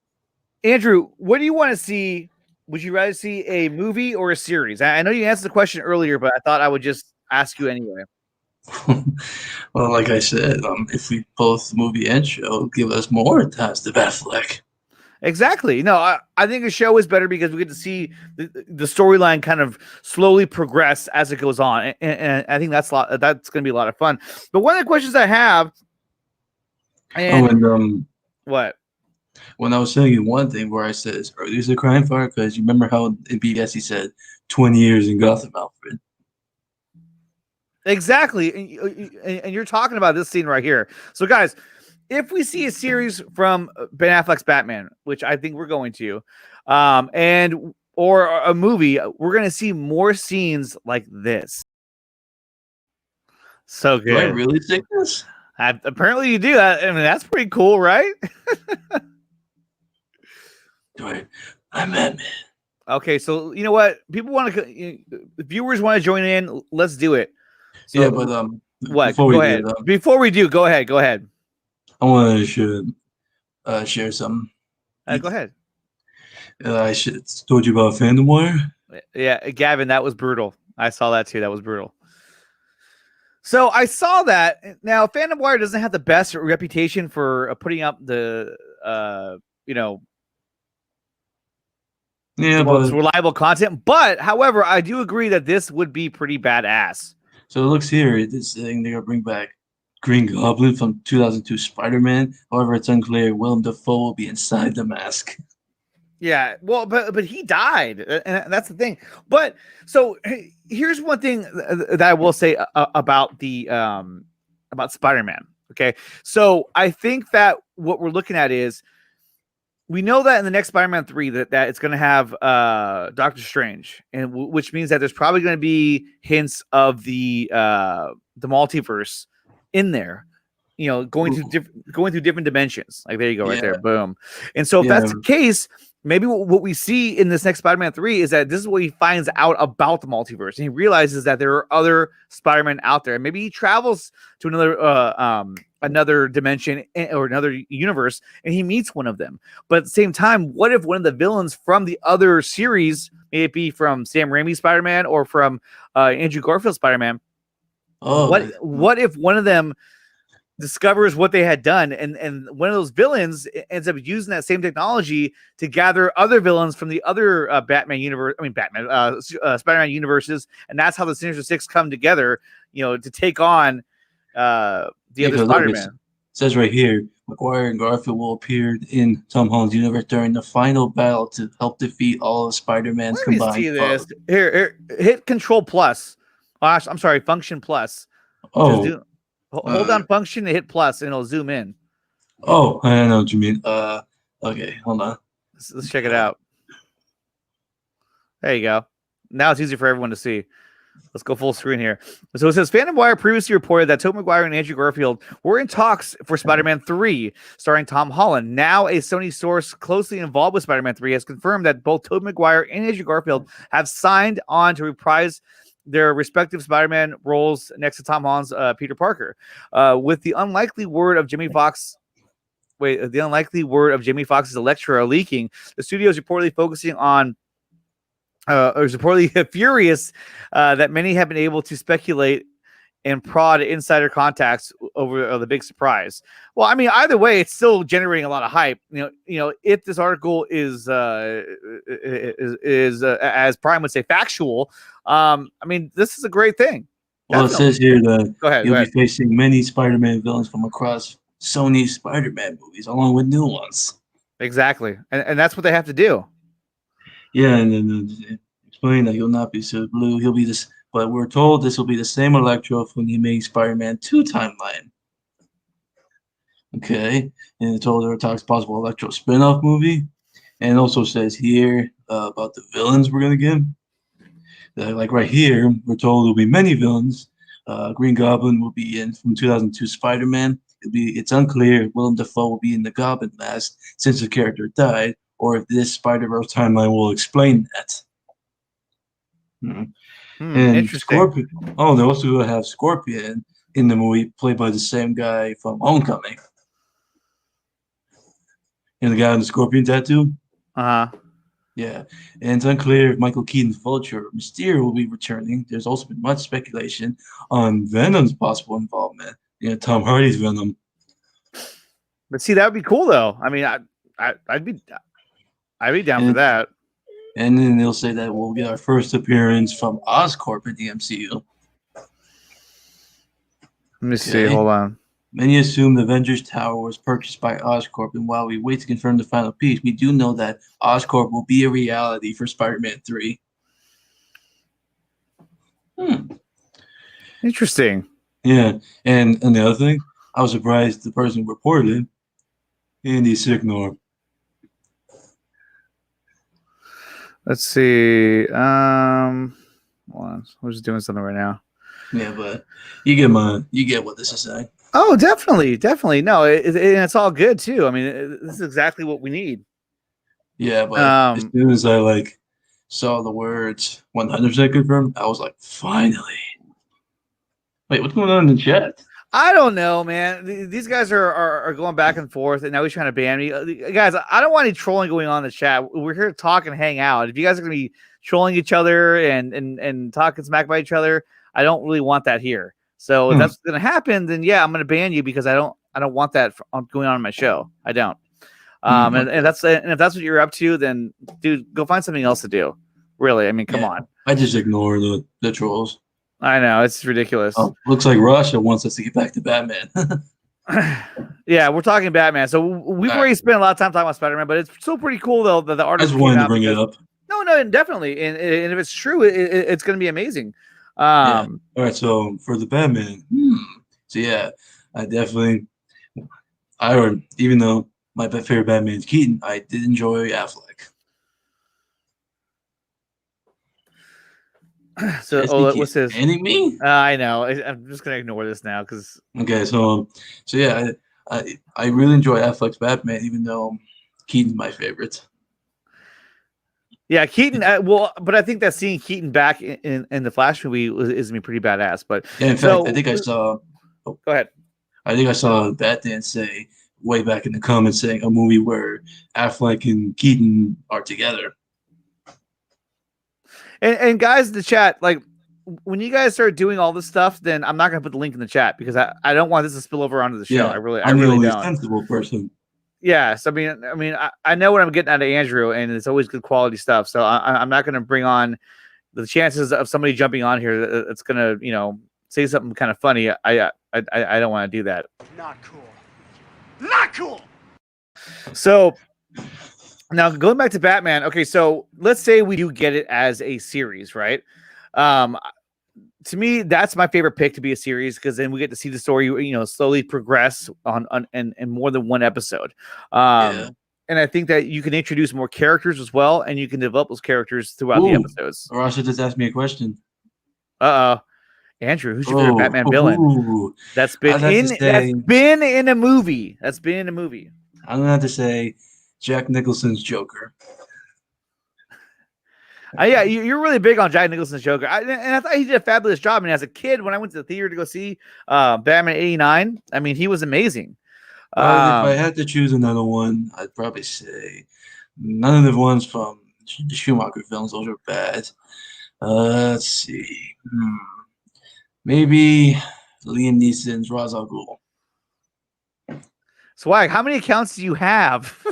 Andrew, what do you want to see? Would you rather see a movie or a series? I know you answered the question earlier, but I thought I would just ask you anyway. Well, like I said, if we both movie and show give us more times to Batfleck. Exactly. No, I think a show is better because we get to see the storyline kind of slowly progress as it goes on, and I think that's going to be a lot of fun. But one of the questions I have, what? When I was saying you one thing where I said, "Are these a crime fighter?" Because you remember how in BS he said 20 years in Gotham, Alfred. Exactly, and you're talking about this scene right here. So, guys, if we see a series from Ben Affleck's Batman, which I think we're going to, or a movie, we're going to see more scenes like this. So good. Do I really think this? Apparently, you do. I mean, that's pretty cool, right? I'm Batman. Okay, so you know what? People want to, viewers want to join in. Let's do it. So, yeah, but what? Go ahead. Before we do, go ahead. I want to share something. Go ahead. I told you about Phantom Wire. Yeah, Gavin, that was brutal. I saw that too. That was brutal. So I saw that. Now, Phantom Wire doesn't have the best reputation for putting up the most reliable content. But however, I do agree that this would be pretty badass. So it looks here, this thing they're gonna bring back Green Goblin from 2002 Spider-Man. However, it's unclear Willem Dafoe will be inside the mask. Yeah, well, but he died, and that's the thing. But so here's one thing that I will say about the about Spider-Man. Okay, so I think that what we're looking at is we know that in the next Spider-Man 3 that it's going to have Doctor Strange, and which means that there's probably going to be hints of the multiverse in there. You know, going through different dimensions. Like there you go, right there, boom. And so if that's the case, maybe what we see in this next Spider-Man 3 is that this is what he finds out about the multiverse, and he realizes that there are other Spider-Man out there. And maybe he travels to another dimension or another universe, and he meets one of them. But at the same time, what if one of the villains from the other series, may it be from Sam Raimi's Spider-Man or from Andrew Garfield's Spider-Man, what if one of them discovers what they had done, and one of those villains ends up using that same technology to gather other villains from the other Spider-Man universes, and that's how the Sinister Six come together, to take on the other Spider-Man. It says right here, McGuire and Garfield will appear in Tom Holland's universe during the final battle to help defeat all of Spider-Man's combined. See this here. Hit Control Plus. I'm sorry, Function Plus. Oh. Hold on function to hit plus, and it'll zoom in. Oh, I know what you mean. Okay, hold on. Let's check it out. There you go. Now it's easy for everyone to see. Let's go full screen here. So it says, Phantom Wire previously reported that Tobey Maguire and Andrew Garfield were in talks for Spider-Man 3, starring Tom Holland. Now, a Sony source closely involved with Spider-Man 3 has confirmed that both Tobey Maguire and Andrew Garfield have signed on to reprise their respective Spider-Man roles next to Tom Holland's Peter Parker. With the unlikely word of Jamie Foxx's Electro leaking, the studio is reportedly focusing on is reportedly furious that many have been able to speculate and prod insider contacts over the big surprise. Well, I mean, either way, it's still generating a lot of hype. If this article is as Prime would say, factual, I mean, this is a great thing. Well, it says here that you'll be facing many Spider-Man villains from across Sony's Spider-Man movies, along with new ones. Exactly, and that's what they have to do. Yeah, and then explain that he'll not be so blue. He'll be this. But we're told this will be the same Electro from the Amazing Spider-Man 2 timeline. Okay, and it told there were talks possible Electro spin-off movie, and it also says here about the villains we're gonna get. Like right here, we're told there'll be many villains. Green Goblin will be in from 2002 Spider-Man. It's unclear if Willem Dafoe will be in the Goblin mask since the character died, or if this Spider-Verse timeline will explain that. And Scorpion. Oh, they also have Scorpion in the movie, played by the same guy from Homecoming. And the guy with the Scorpion tattoo. Yeah, and it's unclear if Michael Keaton's Vulture or Mysterio will be returning. There's also been much speculation on Venom's possible involvement. Tom Hardy's Venom. But see, that would be cool, though. I mean, I'd be down for that. And then they'll say that we'll get our first appearance from Oscorp in the MCU. Let me see. Hold on. Many assume the Avengers Tower was purchased by Oscorp, and while we wait to confirm the final piece, we do know that Oscorp will be a reality for Spider-Man 3. Interesting. Yeah, and the other thing, I was surprised the person reported Andy Signor. Let's see. Hold on. We're just doing something right now. Yeah, but you get what this is saying. Oh, definitely. No, it's all good too. I mean, this is exactly what we need. Yeah, but as soon as I saw the words 100% confirmed, I was like, finally. Wait, what's going on in the chat? I don't know, man. These guys are going back and forth, and now he's trying to ban me. Guys, I don't want any trolling going on in the chat. We're here to talk and hang out. If you guys are going to be trolling each other and talking smack by each other, I don't really want that here. So if that's going to happen, then yeah, I'm going to ban you because I don't want that going on in my show. I don't. And if that's what you're up to, then dude, go find something else to do. Really, I mean, come on. I just ignore the trolls. I know, it's ridiculous. Oh, looks like Russia wants us to get back to Batman. Yeah, we're talking Batman. So we've already spent a lot of time talking about Spider-Man, but it's still pretty cool though that the artist. I just wanted to bring it up. No, definitely, and if it's true, it's going to be amazing. All right, so for the Batman, so yeah, even though my favorite Batman is Keaton, I did enjoy Affleck. So what's this? Ending me? I know. I'm just gonna ignore this now because. Okay, so yeah, I really enjoy Affleck's Batman, even though Keaton's my favorite. Yeah, Keaton. But I think that seeing Keaton back in the Flash movie is gonna be pretty badass. But Yeah, in fact, I think I saw. Go ahead. I think I saw Batman say way back in the comments saying a movie where Affleck and Keaton are together. And guys in the chat, like when you guys start doing all this stuff, then I'm not gonna put the link in the chat because I don't want this to spill over onto the show. Yeah, I really I'm the only don't. sensible person. Yes, I mean, I know what I'm getting out of Andrew, and it's always good quality stuff. So I'm not gonna bring on the chances of somebody jumping on here that's gonna say something kind of funny. I don't want to do that. Not cool. Not cool. So now going back to Batman. Okay, so let's say we do get it as a series, right? To me, that's my favorite pick to be a series because then we get to see the story, slowly progress on more than one episode. And I think that you can introduce more characters as well, and you can develop those characters throughout the episodes. Rasha just asked me a question. Andrew, who's your favorite Batman villain? That's been in a movie. That's been in a movie. I'm gonna have to say Jack Nicholson's Joker. Yeah, you're really big on Jack Nicholson's Joker, and I thought he did a fabulous job. I mean, as a kid, when I went to the theater to go see Batman '89, I mean, he was amazing. If I had to choose another one, I'd probably say none of the ones from the Schumacher films. Those are bad. Let's see. Maybe Liam Neeson's Ra's al Ghul. Swag, how many accounts do you have?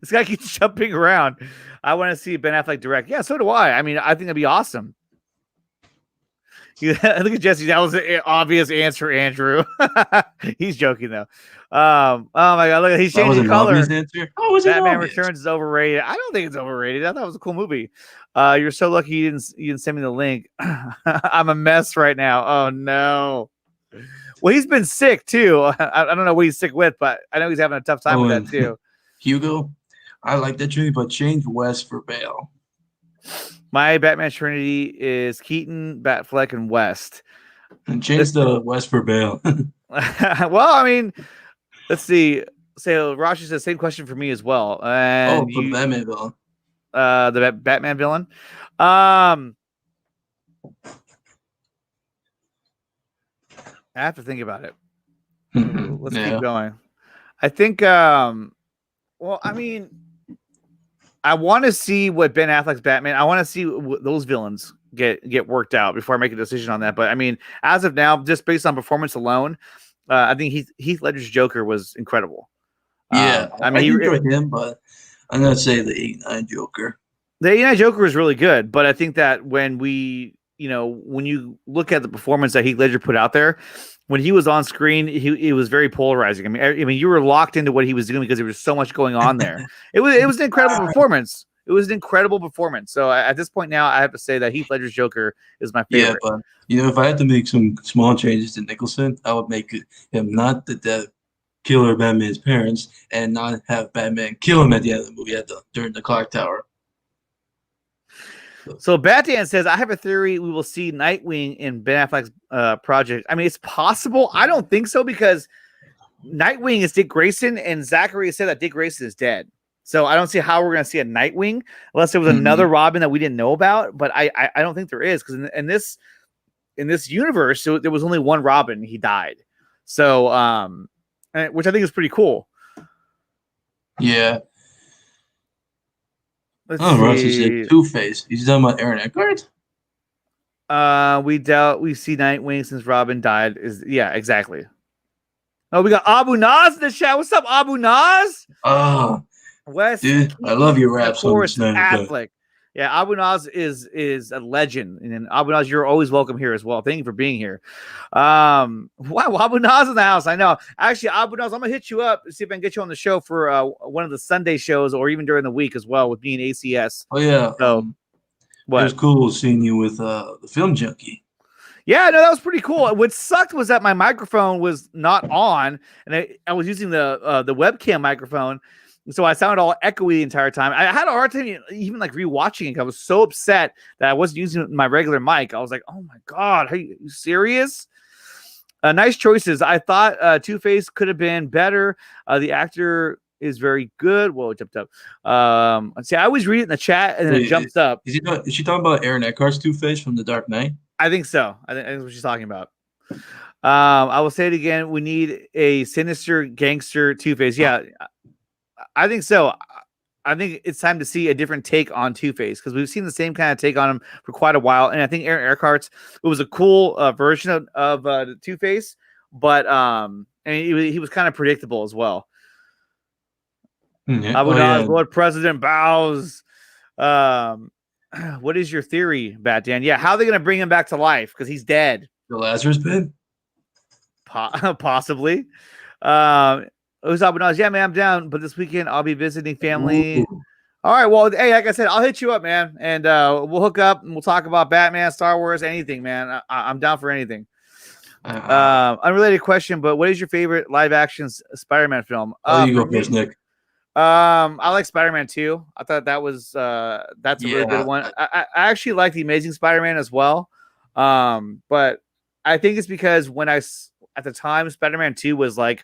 This guy keeps jumping around. I want to see Ben Affleck direct. Yeah, so do I. I mean, I think that'd be awesome. Look at Jesse. That was an obvious answer, Andrew. He's joking though. Oh my god, look, he's changing color. Batman Returns is overrated. I don't think it's overrated. I thought it was a cool movie. You're so lucky you didn't send me the link. I'm a mess right now. Oh no. Well, he's been sick too. I don't know what he's sick with, but I know he's having a tough time with that too. Hugo, I like that Trinity, but change West for Bale. My Batman Trinity is Keaton, Batfleck, and West. And change the West for Bale. Well, I mean, let's see. So Rashi says same question for me as well. And the Batman villain. The Batman villain. I have to think about it. Let's keep going. I think. Well, I mean, I want to see what Ben Affleck's Batman. I want to see those villains get worked out before I make a decision on that. But I mean, as of now, just based on performance alone, I think Heath Ledger's Joker was incredible. Yeah, I mean, I enjoyed him, but I'm gonna say the '89 Joker. The '89 Joker is really good, but I think that when when you look at the performance that Heath Ledger put out there, when he was on screen, it was very polarizing. I mean, you were locked into what he was doing because there was so much going on there. It was an incredible performance. It was an incredible performance. So at this point now, I have to say that Heath Ledger's Joker is my favorite. Yeah, but if I had to make some small changes to Nicholson, I would make him not the death killer of Batman's parents and not have Batman kill him at the end of the movie during the clock tower. So Batman says, I have a theory we will see Nightwing in Ben Affleck's project. I mean, it's possible. I don't think so because Nightwing is Dick Grayson, and Zachary said that Dick Grayson is dead. So I don't see how we're going to see a Nightwing unless there was another Robin that we didn't know about. But I don't think there is because in this universe, there was only one Robin. And he died. So which I think is pretty cool. Yeah. Ross said Two-Face. He's talking about Aaron Eckhart? We doubt we see Nightwing since Robin died. Yeah, exactly. Oh, we got Abu Naz in the chat. What's up, Abu Naz? Wes, dude, I love your raps on this Affleck. Yeah, Abu Naz is a legend, and Abu Naz, you're always welcome here as well. Thank you for being here. Wow, Abu Naz in the house. I know. Actually, Abu Naz, I'm gonna hit you up see if I can get you on the show for one of the Sunday shows, or even during the week as well with me and ACS. Oh yeah. So, what? It was cool seeing you with the Film Junkie. Yeah, no, that was pretty cool. What sucked was that my microphone was not on, and I was using the webcam microphone. So I sounded all echoey the entire time. I had a hard time even like rewatching it. I was so upset that I wasn't using my regular mic. I was like, "Oh my god, are you serious?" Nice choices. I thought Two-Face could have been better. The actor is very good. Whoa, it jumped up. See, I always read it in the chat and then it jumps up. Is she talking about Aaron Eckhart's Two-Face from The Dark Knight? I think so. I think that's what she's talking about. I will say it again. We need a sinister gangster Two-Face. Yeah, I think so. I think it's time to see a different take on Two-Face because we've seen the same kind of take on him for quite a while. And I think Aaron Eckhart's it was a cool version of the Two-Face, but and he was kind of predictable as well. Yeah. Lord President bows. What is your theory, Bat Dan? Yeah, how are they going to bring him back to life? Because he's dead. The Lazarus Pit? Possibly. Yeah, man, I'm down. But this weekend I'll be visiting family. Ooh. All right. Well, hey, like I said, I'll hit you up, man, and we'll hook up and we'll talk about Batman, Star Wars, anything, man. I'm down for anything. Unrelated question, but what is your favorite live action Spider-Man film? You go first, Nick. I like Spider-Man 2. I thought that was that's a really good one. I actually like the Amazing Spider-Man as well. But I think it's because at the time Spider-Man 2 was like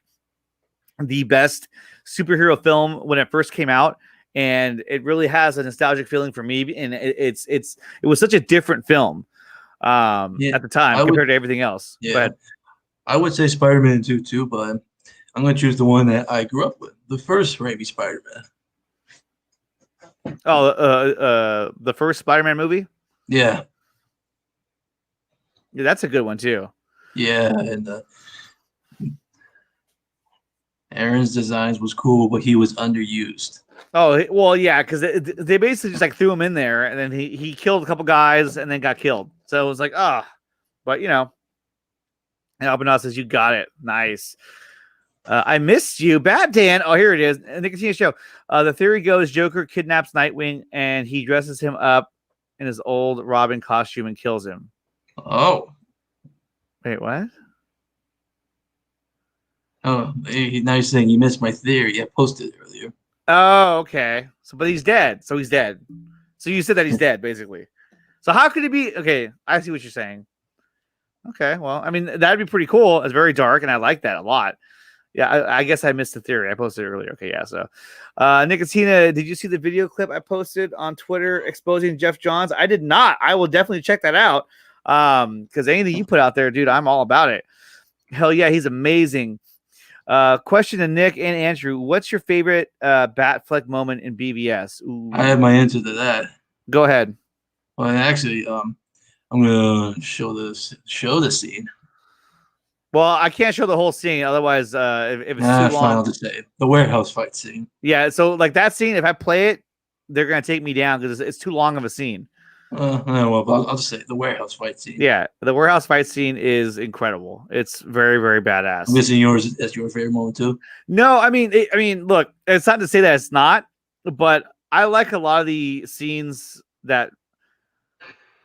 the best superhero film when it first came out, and it really has a nostalgic feeling for me. And it was such a different film at the time compared to everything else. Yeah, but I would say Spider-Man 2 too, but I'm going to choose the one that I grew up with, the first Raimi Spider-Man. Oh, the first Spider-Man movie? Yeah. Yeah, that's a good one too. Yeah, and Aaron's designs was cool, but he was underused. Oh, well, yeah, because they basically just like threw him in there, and then he killed a couple guys and then got killed. So it was like, but and Albanaz says, you got it. Nice. I missed you, Bat Dan. Oh, here it is. Nickatina show. The theory goes Joker kidnaps Nightwing and he dresses him up in his old Robin costume and kills him. Oh. Wait, what? Oh, nice thing. You missed my theory. I posted it earlier. Oh, okay. But he's dead. So he's dead. So you said that he's dead, basically. So how could he be? Okay, I see what you're saying. Okay, well, I mean, that'd be pretty cool. It's very dark, and I like that a lot. Yeah, I guess I missed the theory. I posted it earlier. Okay, yeah. So, Nickatina, did you see the video clip I posted on Twitter exposing Jeff Johns? I did not. I will definitely check that out. Because anything you put out there, dude, I'm all about it. Hell yeah, he's amazing. Question to Nick and Andrew: what's your favorite Batfleck moment in BVS? Ooh. I have my answer to that. Go ahead. Well, actually, I'm gonna show the scene. Well, I can't show the whole scene, otherwise, if it's too long. Fine, I'll just say the warehouse fight scene. Yeah, so like that scene, if I play it, they're gonna take me down because it's too long of a scene. Well, I'll just say the warehouse fight scene. Yeah, the warehouse fight scene is incredible. It's very, very badass. I'm guessing yours as your favorite moment too. No, I mean, look, it's not to say that it's not, but I like a lot of the scenes that.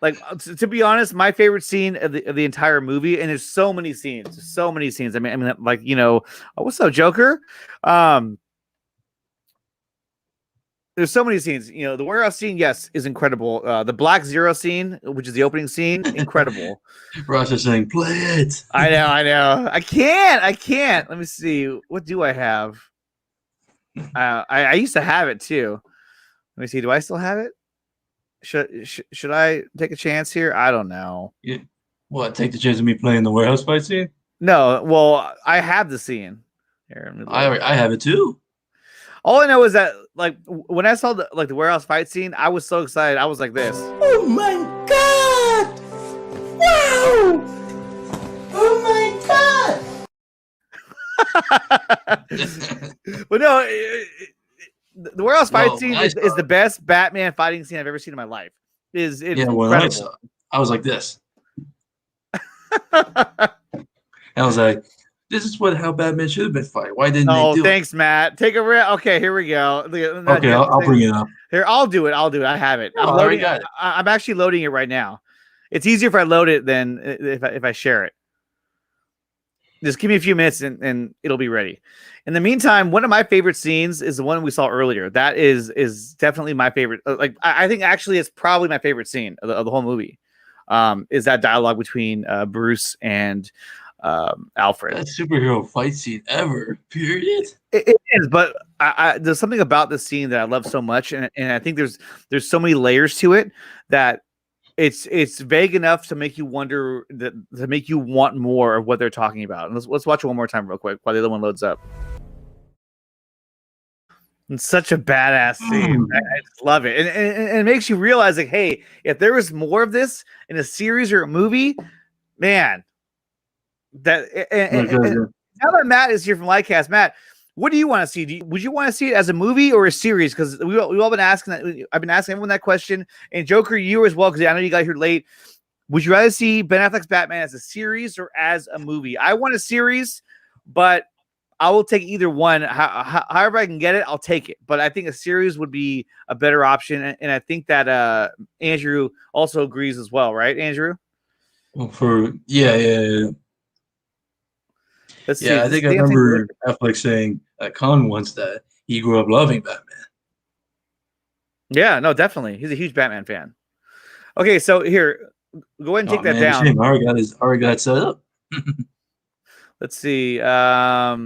Like, to be honest, my favorite scene of the entire movie, and there's so many scenes. I mean, like, what's up, Joker? There's so many scenes. The warehouse scene, yes, is incredible. The Black Zero scene, which is the opening scene, incredible. Ross is saying, "Play it." I know. I can't. Let me see. What do I have? I used to have it too. Let me see. Do I still have it? Should I take a chance here? I don't know. Yeah. What? Take the chance of me playing the warehouse fight scene? No. Well, I have the scene. Here, I have it too. All I know is that, like, when I saw the warehouse fight scene, I was so excited. I was like this. Oh my god! Wow! Oh my god! But no. The warehouse fight scene is the best Batman fighting scene I've ever seen in my life. It's incredible. When I saw it, I was like this. I was like, this is how Batman should have been fighting. Why didn't they do it? Oh, thanks, Matt. Take a rip. Okay, here we go. Okay, I'll bring it up. Here, I'll do it. I have it. I already got it. I'm actually loading it right now. It's easier if I load it than if I share it. Just give me a few minutes and it'll be ready. In the meantime, one of my favorite scenes is the one we saw earlier. That is definitely my favorite. Like, I think actually it's probably my favorite scene of the whole movie. Is that dialogue between Bruce and Alfred. Best superhero fight scene ever. Period. It is, but there's something about this scene that I love so much, and I think there's so many layers to it that it's vague enough to make you wonder, to make you want more of what they're talking about. And let's watch it one more time real quick while the other one loads up. It's such a badass scene. I just love it, and it makes you realize, like, hey, if there was more of this in a series or a movie, man, that and now that Matt is here from Lightcast, Matt, what do you want to see? Would you want to see it as a movie or a series? Because we've all been asking that. I've been asking everyone that question, and Joker, you as well, because I know you got here late. Would you rather see Ben Affleck's Batman as a series or as a movie? I want a series, but I will take either one. However I can get it, I'll take it. But I think a series would be a better option, and I think that Andrew also agrees as well, right, Andrew? Yeah. Let's see. I think I remember Affleck saying at Con once that he grew up loving Batman. Yeah, no, definitely. He's a huge Batman fan. Okay, so here, go ahead and take that down. Shame. I already got it set up. Let's see. I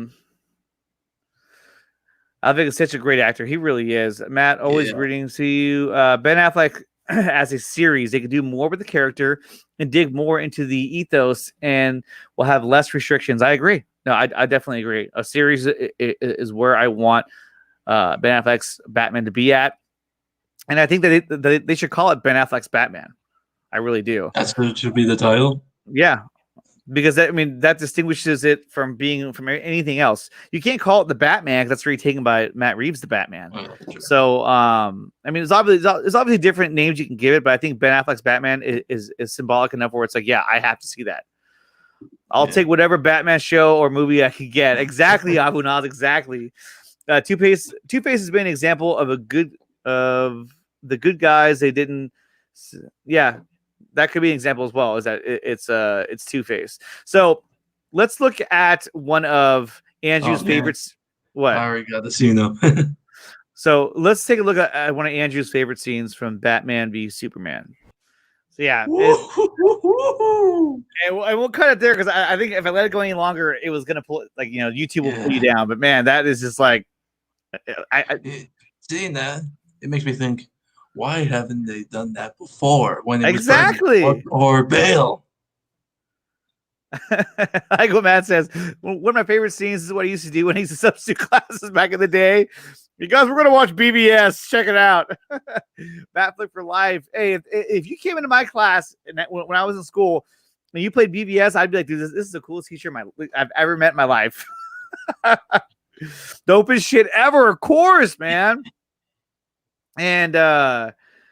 think he's such a great actor. He really is. Matt, always greetings to you. Ben Affleck as a series, they could do more with the character and dig more into the ethos, and will have less restrictions. I agree. No, I definitely agree. A series is where I want Ben Affleck's Batman to be at, and I think that they should call it Ben Affleck's Batman. I really do. That's what should be the title. Yeah. Because that distinguishes it from anything else. You can't call it the Batman because that's already taken by Matt Reeves, the Batman. Oh, sure. So, it's obviously different names you can give it, but I think Ben Affleck's Batman is symbolic enough where it's like, yeah, I have to see that. I'll take whatever Batman show or movie I could get. Exactly, Abu Naz, exactly. Two-Face has been an example of the good guys. They didn't, that could be an example as well. Is that it's Two-Face. So let's look at one of Andrew's favorites. What? I already got the scene up. So let's take a look at one of Andrew's favorite scenes from Batman v Superman. So and we'll cut it there because I think if I let it go any longer, it was gonna pull, like, YouTube will pull you down. But man, that is just like, seeing that, it makes me think, why haven't they done that before? When it exactly was or Bale? Like what Matt says, one of my favorite scenes is what he used to do when he used to substitute classes back in the day. You guys, we're gonna watch BBS. Check it out. Batfleck for life. Hey, if you came into my class and when I was in school and you played BBS, I'd be like, dude, this is the coolest teacher I've ever met in my life. Dopest shit ever, of course, man. And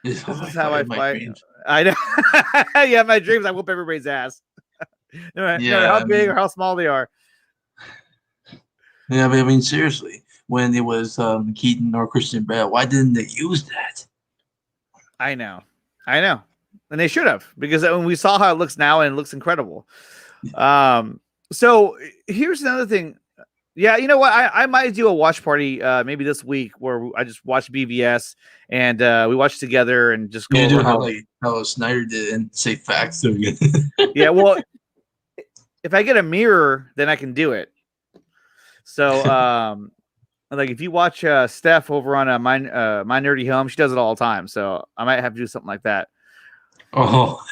this is how I fight. Dreams. I know. Yeah, my dreams. I whoop everybody's ass. No matter how big or how small they are. Yeah, but I mean, seriously, when it was Keaton or Christian Bale, why didn't they use that? I know. And they should have, because when we saw how it looks now, and it looks incredible. So here's another thing. Yeah, you know what? I might do a watch party maybe this week where I just watch BVS and we watch together and just go over how Snyder did and say facts to him. Yeah, well, if I get a mirror, then I can do it. So, like if you watch Steph over on my Nerdy Home, she does it all the time. So I might have to do something like that. Oh,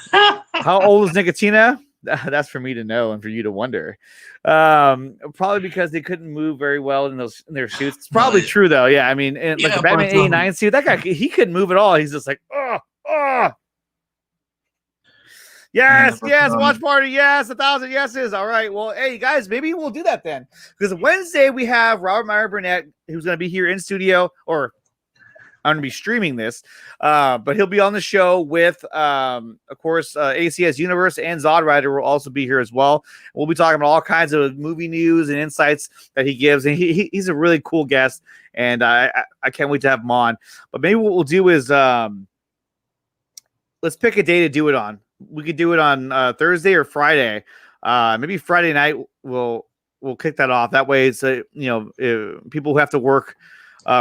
how old is Nickatina? That's for me to know and for you to wonder. Probably because they couldn't move very well in their suits. It's probably true though. Yeah, I mean, like the Batman 89 suit, that guy, he couldn't move at all. He's just like, oh. Yes, watch party. Yes, 1,000 yeses. All right. Well, hey guys, maybe we'll do that then. Because Wednesday we have Robert Meyer Burnett, who's going to be here in studio, or I'm going to be streaming this, but he'll be on the show with, of course, ACS Universe, and Zod Rider will also be here as well. We'll be talking about all kinds of movie news and insights that he gives, and he's a really cool guest, and I can't wait to have him on. But maybe what we'll do is let's pick a day to do it on. We could do it on Thursday or Friday. Maybe Friday night we'll kick that off. That way, it's people who have to work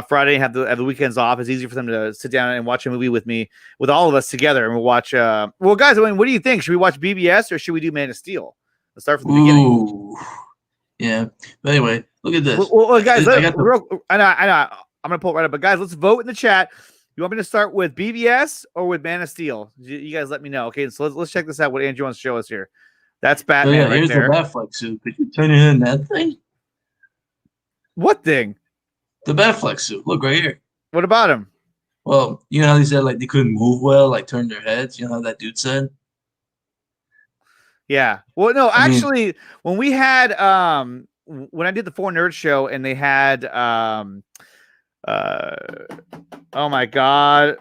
Friday and have the weekends off, it's easier for them to sit down and watch a movie with me, with all of us together, and we'll watch. Well, guys, I mean, what do you think? Should we watch BBS or should we do Man of Steel? Let's start from the beginning. Ooh. Yeah. But anyway, look at this. Well, guys, I got I know. I'm gonna pull it right up, but guys, let's vote in the chat. You want me to start with BBS or with Man of Steel? You guys let me know. Okay, so let's check this out. What Andrew wants to show us here. That's Batman right here's there. the Batfleck suit. Could you turn it in that thing? What thing? The Batfleck suit. Look right here. What about him? Well, you know how they said like they couldn't move well, like turn their heads. You know how that dude said. Yeah. Well, no, I mean- actually, when we had when I did the Four Nerds show and they had oh my god,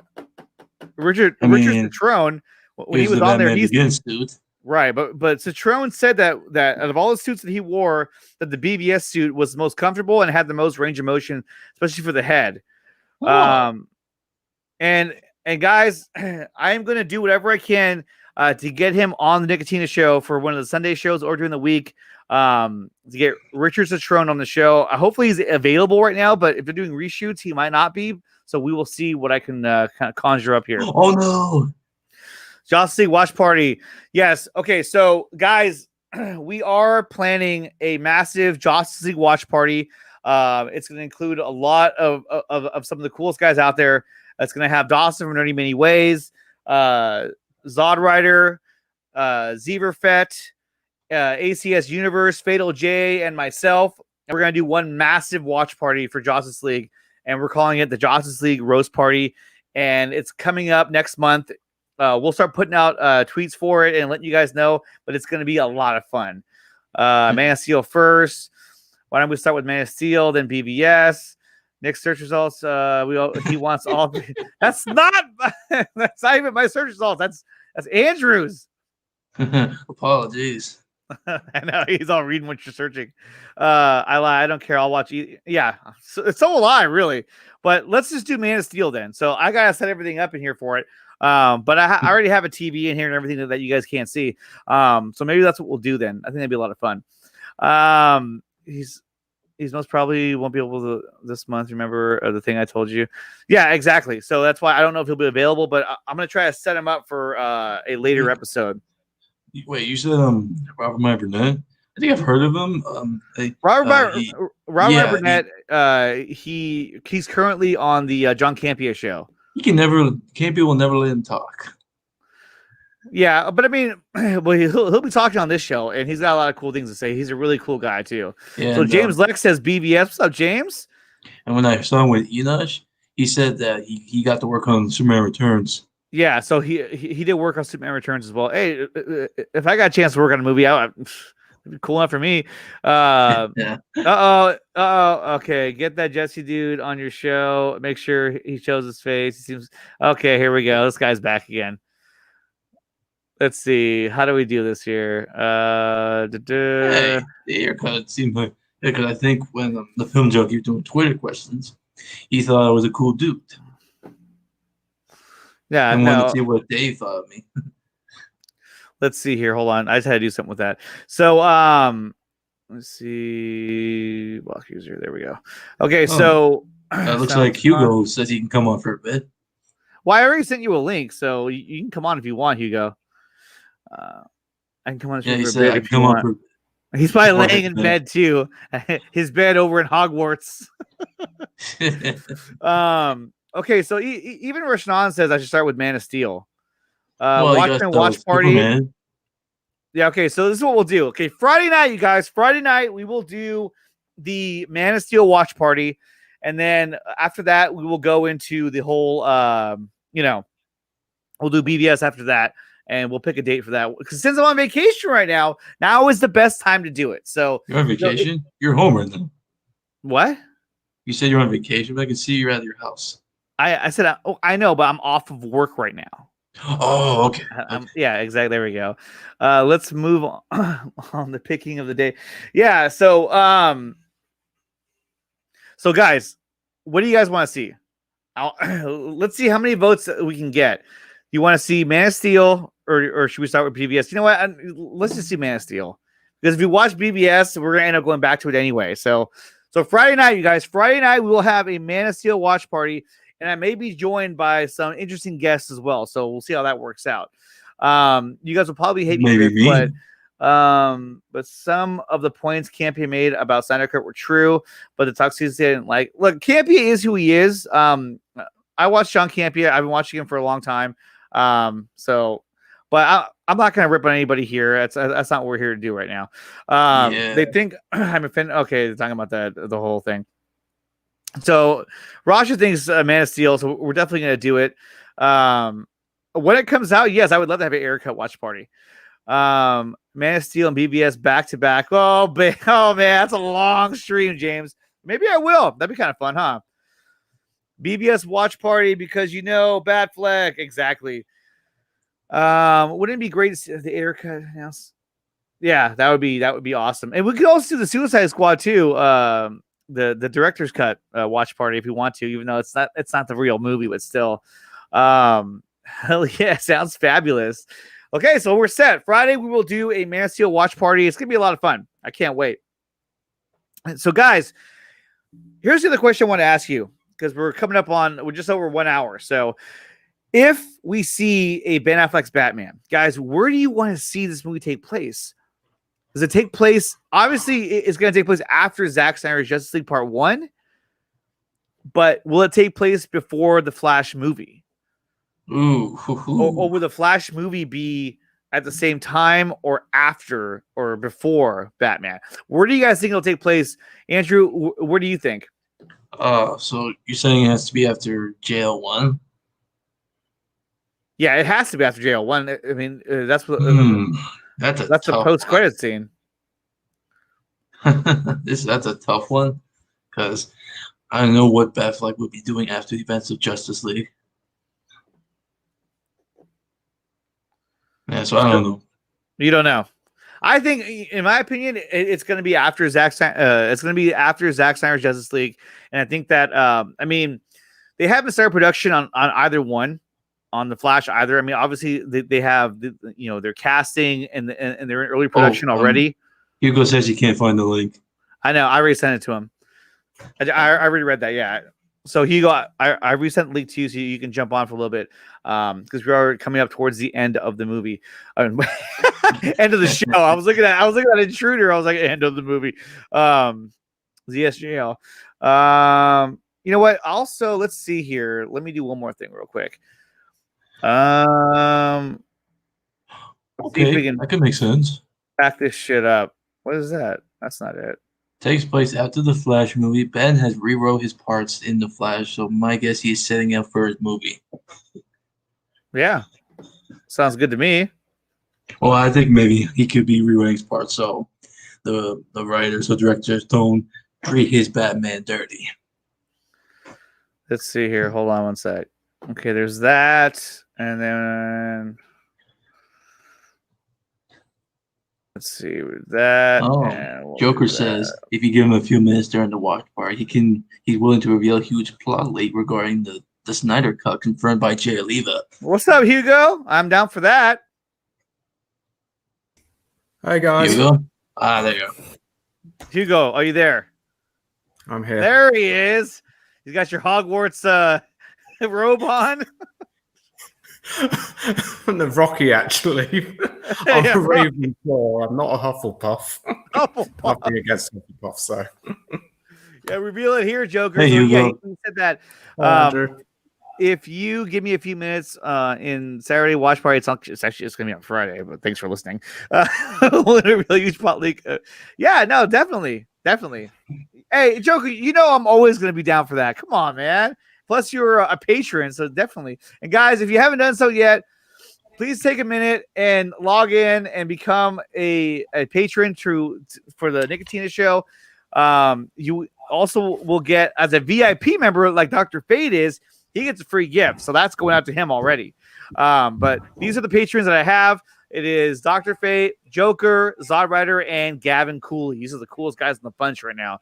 Richard Citrone, when he was on there, he's suit. Right, but Citrone said that out of all the suits that he wore, that the BBS suit was the most comfortable and had the most range of motion, especially for the head. Oh. And guys, I am going to do whatever I can to get him on the Nickatina show for one of the Sunday shows or during the week to get Richard Citrone on the show. Hopefully he's available right now, but if they're doing reshoots, he might not be. So we will see what I can kind of conjure up here. Oh no. Justice League watch party. Yes. Okay. So, guys, we are planning a massive Justice League watch party. It's going to include a lot of some of the coolest guys out there. It's going to have Dawson from Nerdy Many Ways, Zod Rider, Zeverfett, ACS Universe, Fatal J, and myself. And we're going to do one massive watch party for Justice League, and we're calling it the Justice League Roast Party. And it's coming up next month. We'll start putting out tweets for it and letting you guys know, but it's going to be a lot of fun. Man of Steel first. Why don't we start with Man of Steel, then BBS? Nick's search results. He wants all. That's not even my search results. That's Andrew's. Apologies. I know he's all reading what you're searching. I lie. I don't care. I'll watch. Yeah, so will I really. But let's just do Man of Steel then. So I gotta set everything up in here for it. But I already have a TV in here and everything that you guys can't see. So maybe that's what we'll do then. I think that'd be a lot of fun. He's most probably won't be able to this month. Remember the thing I told you? Yeah, exactly. So that's why I don't know if he'll be available, but I'm gonna try to set him up for a later episode. Wait, you said Robert Meyer Burnett? I think I've heard of him. Robert Burnett. He's currently on the John Campea show. Campea will never let him talk. Yeah, but I mean, well, he'll be talking on this show, and he's got a lot of cool things to say. He's a really cool guy too. Yeah, so James Lex says BBS. What's up, James? And when I saw him with Enosh, he said that he got to work on Superman Returns. Yeah, so he did work on Superman Returns as well. Hey, if I got a chance to work on a movie, it'd be cool enough for me. Yeah. Okay, get that Jesse dude on your show. Make sure he shows his face. He seems okay. Here we go. This guy's back again. Let's see. How do we do this here? Hey, the haircut seemed like because I think when the film junkie was doing Twitter questions, he thought I was a cool dude. Yeah, I wanted to see what Dave thought of me. Let's see here. Hold on. I just had to do something with that. So, let's see. Block user. There we go. Okay, so it looks like Hugo says he can come on for a bit. Well, I already sent you a link, so you can come on if you want, Hugo. I can come on. Yeah, he said I can come on. He's probably laying in bed too. His bed over in Hogwarts. Okay, so even Rashnan says I should start with Man of Steel. Watch party. Superman. Yeah, okay, so this is what we'll do. Okay, Friday night, you guys. Friday night, we will do the Man of Steel watch party. And then after that, we will go into the whole, we'll do BBS after that. And we'll pick a date for that. Because since I'm on vacation right now is the best time to do it. So you're on vacation? You're home right now. What? You said you're on vacation, but I can see you're at your house. I said, I know, but I'm off of work right now. Oh, okay. Yeah, exactly. There we go. Let's move on the picking of the day. Yeah, so guys, what do you guys want to see? Let's see how many votes we can get. You want to see Man of Steel, or should we start with BBS? You know what? Let's just see Man of Steel, because if you watch BBS, we're gonna end up going back to it anyway. So Friday night, you guys. Friday night we will have a Man of Steel watch party. And I may be joined by some interesting guests as well. So we'll see how that works out. You guys will probably hate me, but But some of the points Campia made about Snyder Cut were true, but the toxicity didn't like. Look, Campia is who he is. I watched John Campia. I've been watching him for a long time. I'm not going to rip on anybody here. That's not what we're here to do right now. They think I'm offended. Okay, they're talking about the whole thing. So Rasha thinks Man of Steel, so we're definitely going to do it. When it comes out, yes, I would love to have an air cut watch party. Man of Steel and BBS back to back. Oh man, that's a long stream, James. Maybe I will. That'd be kind of fun, huh? BBS watch party because Batfleck. Exactly. Wouldn't it be great to see the air cut house? Yeah, that would be awesome. And we could also do the Suicide Squad too. The director's cut watch party if you want to, even though it's not the real movie, but still. Hell yeah, sounds fabulous. Okay, so we're set. Friday we will do a Man of Steel watch party. It's gonna be a lot of fun. I can't wait. So guys, here's the other question I want to ask you, because we're just over 1 hour. So if we see a Ben Affleck's Batman, guys, where do you want to see this movie take place? Does it take place? Obviously, it's going to take place after Zack Snyder's Justice League Part 1, but will it take place before the Flash movie? Ooh. Or will the Flash movie be at the same time or after or before Batman? Where do you guys think it'll take place? Andrew, where do you think? So you're saying it has to be after JL1? Yeah, it has to be after JL1. I mean, that's what that's the post-credit scene. That's a tough one, because I don't know what Batfleck would be doing after the events of Justice League. Yeah, so I don't know. You don't know. I think, in my opinion, it's going to be after Zack Snyder's Justice League, and I think that they haven't started production on either one, on the Flash either. I mean, obviously they have their casting and they're in early production already. Hugo says he can't find the link. I know. I already sent it to him. I already read that. Yeah. So Hugo, I resent the link to you so you can jump on for a little bit, because we are coming up towards the end of the movie, end of the show. I was looking at Intruder. I was like, end of the movie. ZSJL. You know what? Also, let's see here. Let me do one more thing real quick. Okay, that could make sense. Back this shit up. What is that? That's not it. Takes place after the Flash movie. Ben has rewrote his parts in the Flash, so my guess he's setting up for his movie. Yeah, sounds good to me. Well, I think maybe he could be rewriting his parts, so the writers or directors don't treat his Batman dirty. Let's see here. Hold on one sec. Okay, there's that, and then let's see that. Oh, Joker says if you give him a few minutes during the watch party, he's willing to reveal a huge plot leak regarding the Snyder Cut confirmed by Jay Oliva. What's up, Hugo? I'm down for that. Hi guys. Hugo? There you go. Hugo, are you there? I'm here. There he is. You got your Hogwarts robe on. I'm the Rocky, actually. I'm a Ravenclaw. I'm not a Hufflepuff. Hufflepuff. Nothing against Hufflepuff, so. Yeah, reveal it here, Joker. Hey, so, Hugo. yeah, you said that. Andrew. If you give me a few minutes in Saturday watch party, it's going to be on Friday, but thanks for listening. What a really huge plot leak. Yeah, no, definitely. Hey, Joker, I'm always going to be down for that. Come on, man. Plus, you're a patron, so definitely. And guys, if you haven't done so yet, please take a minute and log in and become a patron for the Nickatina show. You also will get, as a VIP member, like Dr. Fate is, he gets a free gift. So that's going out to him already. But these are the patrons that I have. It is Dr. Fate, Joker, Zod Rider, and Gavin Cooley. These are the coolest guys in the bunch right now.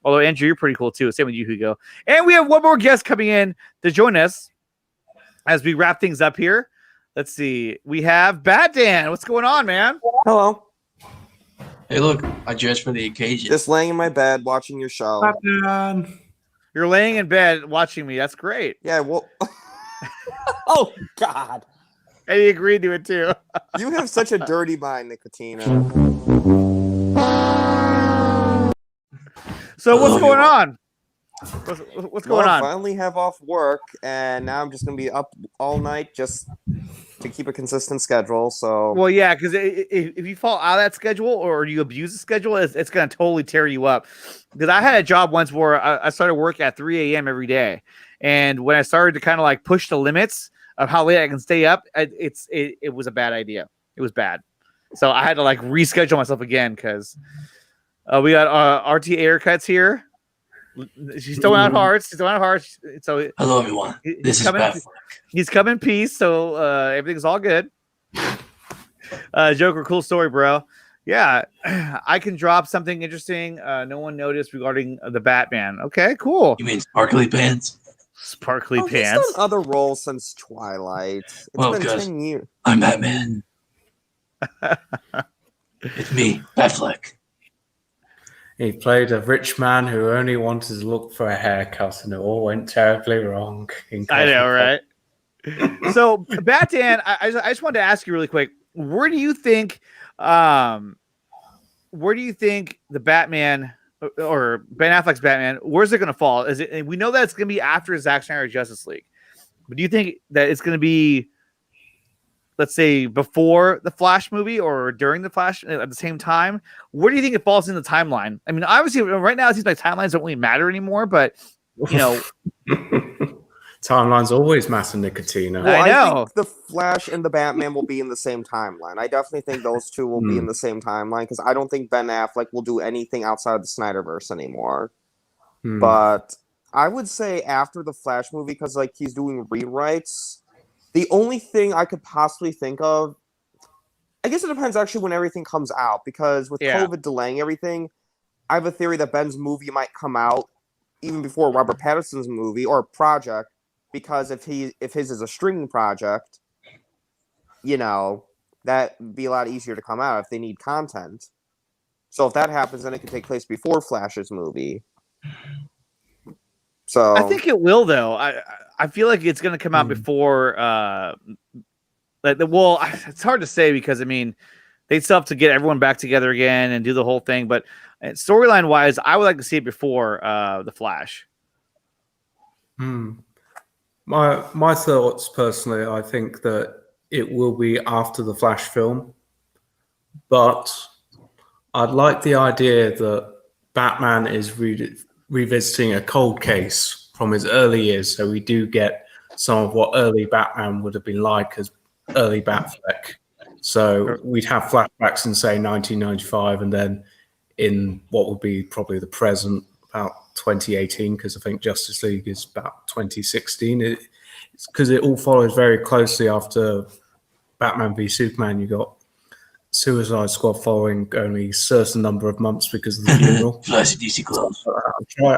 Although, Andrew, you're pretty cool too. Same with you, Hugo. And we have one more guest coming in to join us as we wrap things up here. Let's see. We have Bat Dan. What's going on, man? Hello. Hey, look, I dressed for the occasion. Just laying in my bed watching your show. You're laying in bed watching me. That's great. Yeah, well. Oh, God. And he agreed to it too. You have such a dirty mind, Nickatina. So what's going on? What's going on? Finally have off work, and now I'm just gonna be up all night just to keep a consistent schedule. So Well, yeah, because if you fall out of that schedule or you abuse the schedule, it's going to totally tear you up. Because I had a job once where I started work at 3 a.m. every day, and when I started to kind of like push the limits of how late I can stay up, it was a bad idea. It was bad, so I had to like reschedule myself again because we got RT haircuts here. She's throwing out hearts. She's throwing out hearts. So hello, everyone. This is Batfleck. He's come in peace, so everything's all good. Joker, cool story, bro. Yeah, I can drop something interesting. No one noticed regarding the Batman. Okay, cool. You mean sparkly pants? Sparkly He's pants. done other roles since Twilight. It's been 10 years. I'm Batman. It's me, Batfleck. He played a rich man who only wanted to look for a haircut, and it all went terribly wrong. I know, right? So, Batman, I just wanted to ask you really quick. Where do you think the Batman or Ben Affleck's Batman? Where's it going to fall? Is it? We know that it's going to be after Zack Snyder's Justice League, but do you think that it's going to be, let's say, before the Flash movie or during the Flash at the same time? Where do you think it falls in the timeline? I mean, obviously, right now it seems like timelines don't really matter anymore, but you know, timelines always matter, Nickatina. Well, I know. I think the Flash and the Batman will be in the same timeline. I definitely think those two will be in the same timeline because I don't think Ben Affleck will do anything outside the Snyderverse anymore. But I would say after the Flash movie because like he's doing rewrites. The only thing I could possibly think of, I guess it depends actually when everything comes out, because with COVID delaying everything, I have a theory that Ben's movie might come out even before Robert Pattinson's movie or project, because if his is a streaming project, you know, that'd be a lot easier to come out if they need content. So if that happens, then it could take place before Flash's movie. So I think it will, though. I feel like it's going to come out before. Well, it's hard to say because I mean, they still have to get everyone back together again and do the whole thing. But storyline wise, I would like to see it before the Flash. My thoughts personally, I think that it will be after the Flash film, but I'd like the idea that Batman is revisiting a cold case from his early years, so we do get some of what early Batman would have been like as early Batfleck. So we'd have flashbacks in, say, 1995, and then in what would be probably the present, about 2018, because I think Justice League is about 2016. Because it all follows very closely after Batman v Superman. You got Suicide Squad following only a certain number of months because of the funeral. DC gloves.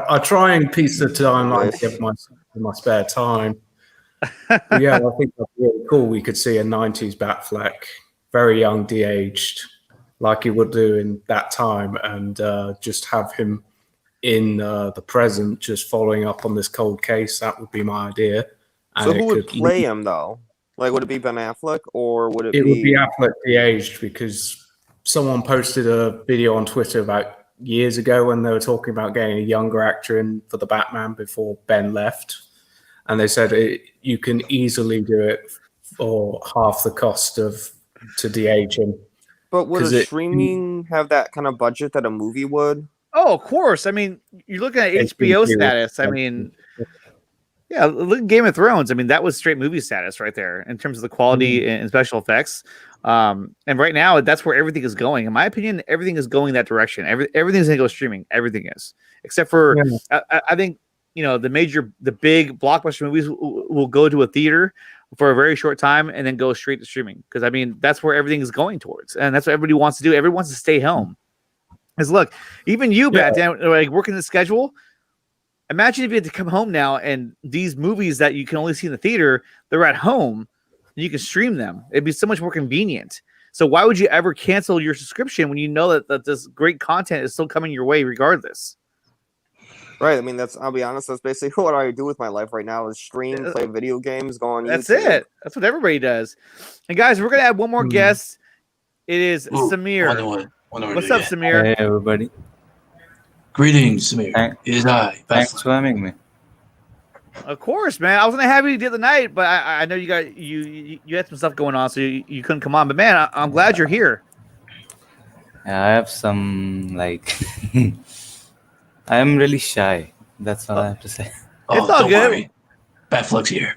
I try and piece the timeline together in my spare time. But yeah, I think that's really cool. We could see a 90s Batfleck, very young, de-aged, like he would do in that time, and just have him in the present, just following up on this cold case. That would be my idea. And so who would play him, though? Like, would it be Ben Affleck, or would it be... It would be Affleck de-aged, because someone posted a video on Twitter about years ago when they were talking about getting a younger actor in for the Batman before Ben left. And they said you can easily do it for half the cost to de-age him. But would a streaming have that kind of budget that a movie would? Oh, of course. I mean, you're looking at HBO status. I mean... Yeah, look at Game of Thrones. I mean, that was straight movie status right there in terms of the quality and special effects. And right now, that's where everything is going. In my opinion, everything is going that direction. Everything's going to go streaming. Everything is, except for I think the big blockbuster movies will go to a theater for a very short time and then go straight to streaming. Because I mean, that's where everything is going towards, and that's what everybody wants to do. Everyone wants to stay home. Because look, even you, Batman, like working the schedule. Imagine if you had to come home now and these movies that you can only see in the theater, they're at home and you can stream them. It'd be so much more convenient. So why would you ever cancel your subscription when you know that this great content is still coming your way regardless? Right. I mean, I'll be honest. That's basically what I do with my life right now: is stream, play video games, go on That's YouTube. it. That's what everybody does. And guys, we're gonna have one more guest. It is Ooh, Samir. wonder What's up, Samir? Hey everybody. Greetings, Samir. It is I, Thanks Batfleck. for having me. Of course, man. I was gonna have you the other night, but I know you had some stuff going on, so you couldn't come on. But man, I'm glad you're here. Yeah, I have some like I am really shy. That's all I have to say. Oh, It's all don't good. worry. Batfleck's here.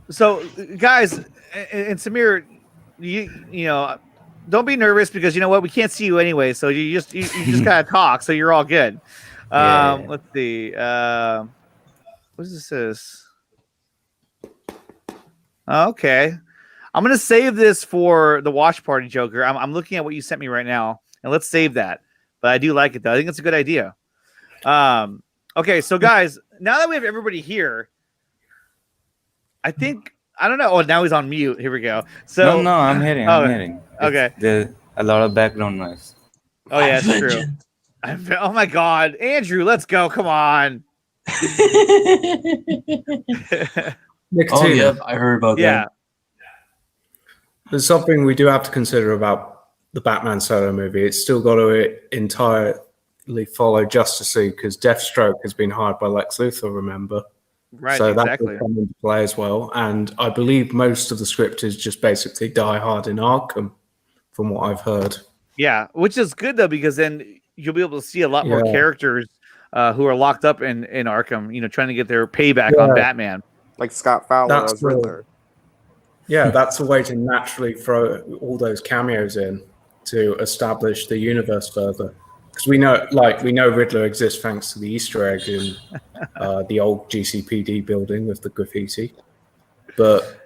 So, guys, and Samir, you know, don't be nervous because you know what, we can't see you anyway. So you just gotta talk. So you're all good. Yeah. Let's see. What is this? Okay, I'm gonna save this for the watch party, Joker. I'm looking at what you sent me right now, and let's save that. But I do like it though. I think it's a good idea. Okay, so guys, now that we have everybody here, I think I don't know. Oh, now he's on mute. Here we go. So No, I'm hearing. I'm hearing. Okay. There's a lot of background noise. Oh yeah, it's true. Oh my God, Andrew, let's go. Come on. Nickatina. Oh, yeah, I heard about that. There's something we do have to consider about the Batman solo movie. It's still got to entirely follow Justice League because Deathstroke has been hired by Lex Luthor, remember? Right, so exactly. that will come into play as well. And I believe most of the script is just basically Die Hard in Arkham, from what I've heard. Yeah, which is good though, because then you'll be able to see a lot more characters who are locked up in Arkham, you know, trying to get their payback on Batman. Like Scott Fowler as Riddler. Yeah, that's a way to naturally throw all those cameos in to establish the universe further. Because we know Riddler exists thanks to the Easter egg in the old GCPD building with the graffiti. But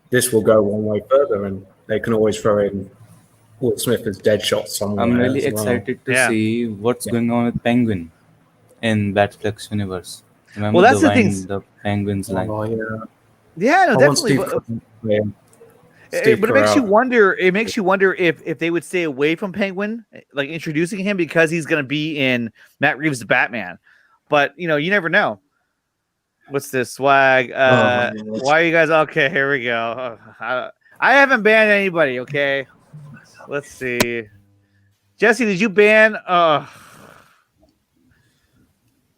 this will go one way further, and they can always throw in Will Smith as Deadshot somewhere. I'm really excited to see what's going on with Penguin in Batflex universe. Remember well, that's the thing. The Penguin's line. Oh, yeah, no, definitely. But it makes you wonder. It makes you wonder if they would stay away from Penguin, like introducing him because he's going to be in Matt Reeves' Batman. But you know, you never know. What's this swag? Why are you guys okay? Here we go. I haven't banned anybody. Okay, let's see. Jesse, did you ban?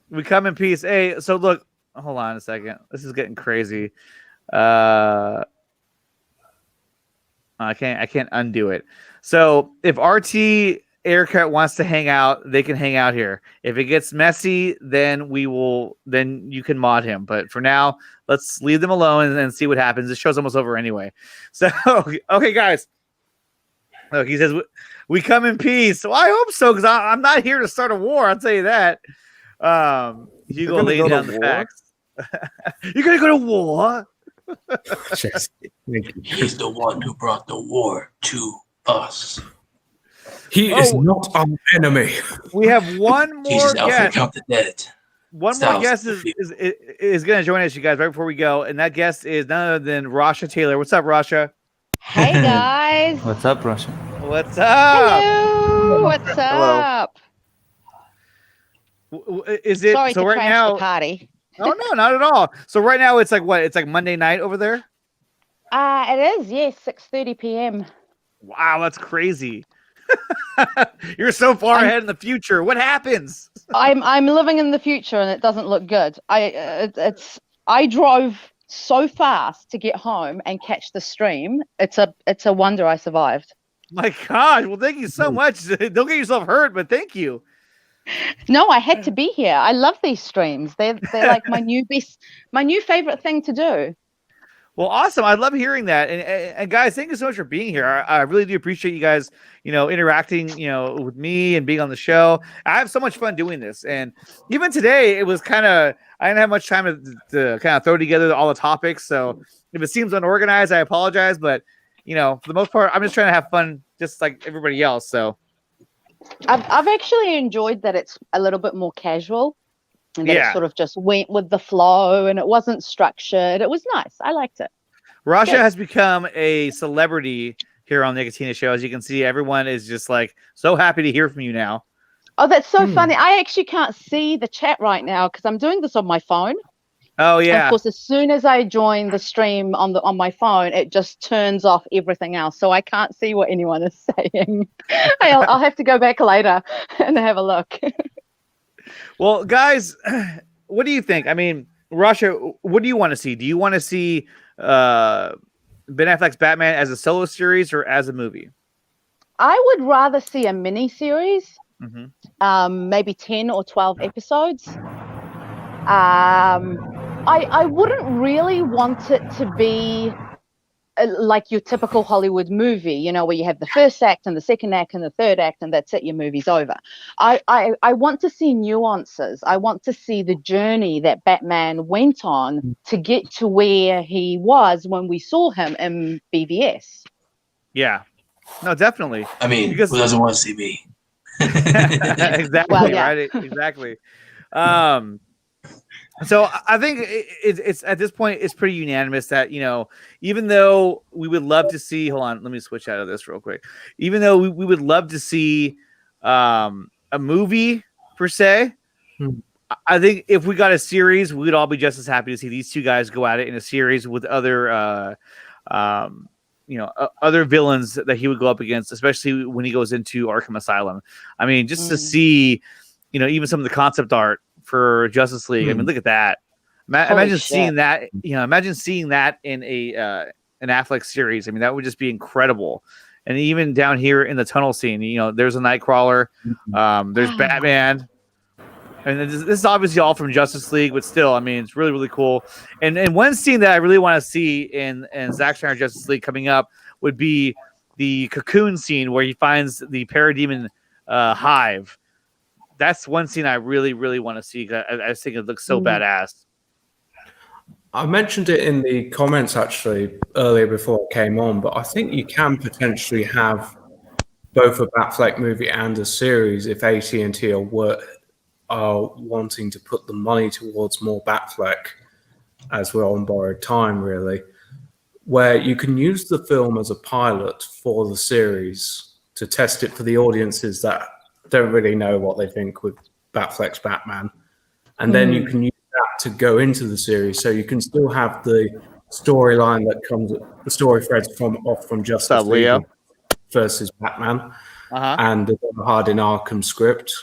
We come in peace. Hey, so look. Hold on a second. This is getting crazy. I can't undo it. So if RT Aircut wants to hang out, they can hang out here. If it gets messy, then you can mod him. But for now, let's leave them alone and see what happens. This show's almost over anyway. So okay, guys. Look, he says we come in peace. Well, I hope so, because I'm not here to start a war. I'll tell you that. You go lay down the facts. You're gonna go to war. He's the one who brought the war to us. He is not our enemy. We have one more Jesus, Alfred, guest. count the dead. One more guest is going to join us, you guys, right before we go, and that guest is none other than Rasha Taylor. What's up, Rasha? Hey guys. What's up, Rasha? What's up? Hello. What's up? Is it Sorry so to right crash now? the party. Oh no, not at all. So right now it's like what? It's like Monday night over there. It is, yes, 6:30 p.m. Wow, that's crazy. You're so far ahead in the future. What happens? I'm living in the future, and it doesn't look good. I drove so fast to get home and catch the stream. It's a wonder I survived. My God! Well, thank you so much. Don't get yourself hurt, but thank you. No, I had to be here. I love these streams. They're like my new favorite thing to do. Well, awesome. I love hearing that. And guys, thank you so much for being here. I really do appreciate you guys, interacting, with me and being on the show. I have so much fun doing this. And even today, it was I didn't have much time to kind of throw together all the topics. So if it seems unorganized, I apologize. But, for the most part, I'm just trying to have fun just like everybody else. So I've actually enjoyed that it's a little bit more casual. And that it sort of just went with the flow and it wasn't structured. It was nice. I liked it. Rasha has become a celebrity here on the Nickatina show. As you can see, everyone is just like so happy to hear from you now. Oh, that's so funny. I actually can't see the chat right now because I'm doing this on my phone. Oh And yeah. of course, as soon as I join the stream on my phone, it just turns off everything else, so I can't see what anyone is saying. I'll have to go back later and have a look. Well, guys, what do you think? I mean, Russia, what do you want to see? Do you want to see Ben Affleck's Batman as a solo series or as a movie? I would rather see a mini series, Mm-hmm. maybe 10 or 12 episodes. I wouldn't really want it to be like your typical Hollywood movie, you know, where you have the first act and the second act and the third act, and that's it, your movie's over. I want to see nuances. I want to see the journey that Batman went on to get to where he was when we saw him in BVS. Yeah. No, definitely. I mean, Because who doesn't want to see me? exactly, Well, yeah. right? Exactly. So I think it's at this point it's pretty unanimous that, you know, even though we would love to see, hold on, let me switch out of this real quick. Even though we would love to see a movie per se, I think if we got a series, we'd all be just as happy to see these two guys go at it in a series with other other villains that he would go up against, especially when he goes into Arkham Asylum. I mean, just to see, you know, even some of the concept art for Justice League. I mean, look at that. Imagine seeing that. You know, imagine seeing that in an Affleck series. I mean, that would just be incredible. And even down here in the tunnel scene, you know, there's a Nightcrawler, there's Batman, and this is obviously all from Justice League, but still, I mean, it's really, really cool. And one scene that I really want to see in Zack Snyder Justice League coming up would be the cocoon scene where he finds the Parademon hive. That's one scene I really, really want to see. I just think it looks so badass. I mentioned it in the comments actually earlier before I came on, but I think you can potentially have both a Batfleck movie and a series if AT&T are wanting to put the money towards more Batfleck, as we're on borrowed time, really, where you can use the film as a pilot for the series to test it for the audiences that don't really know what they think with Batfleck's Batman. And then you can use that to go into the series. So you can still have the storyline that comes, the story threads from Justice League Leo? versus Batman and the Tom Hardy Arkham script.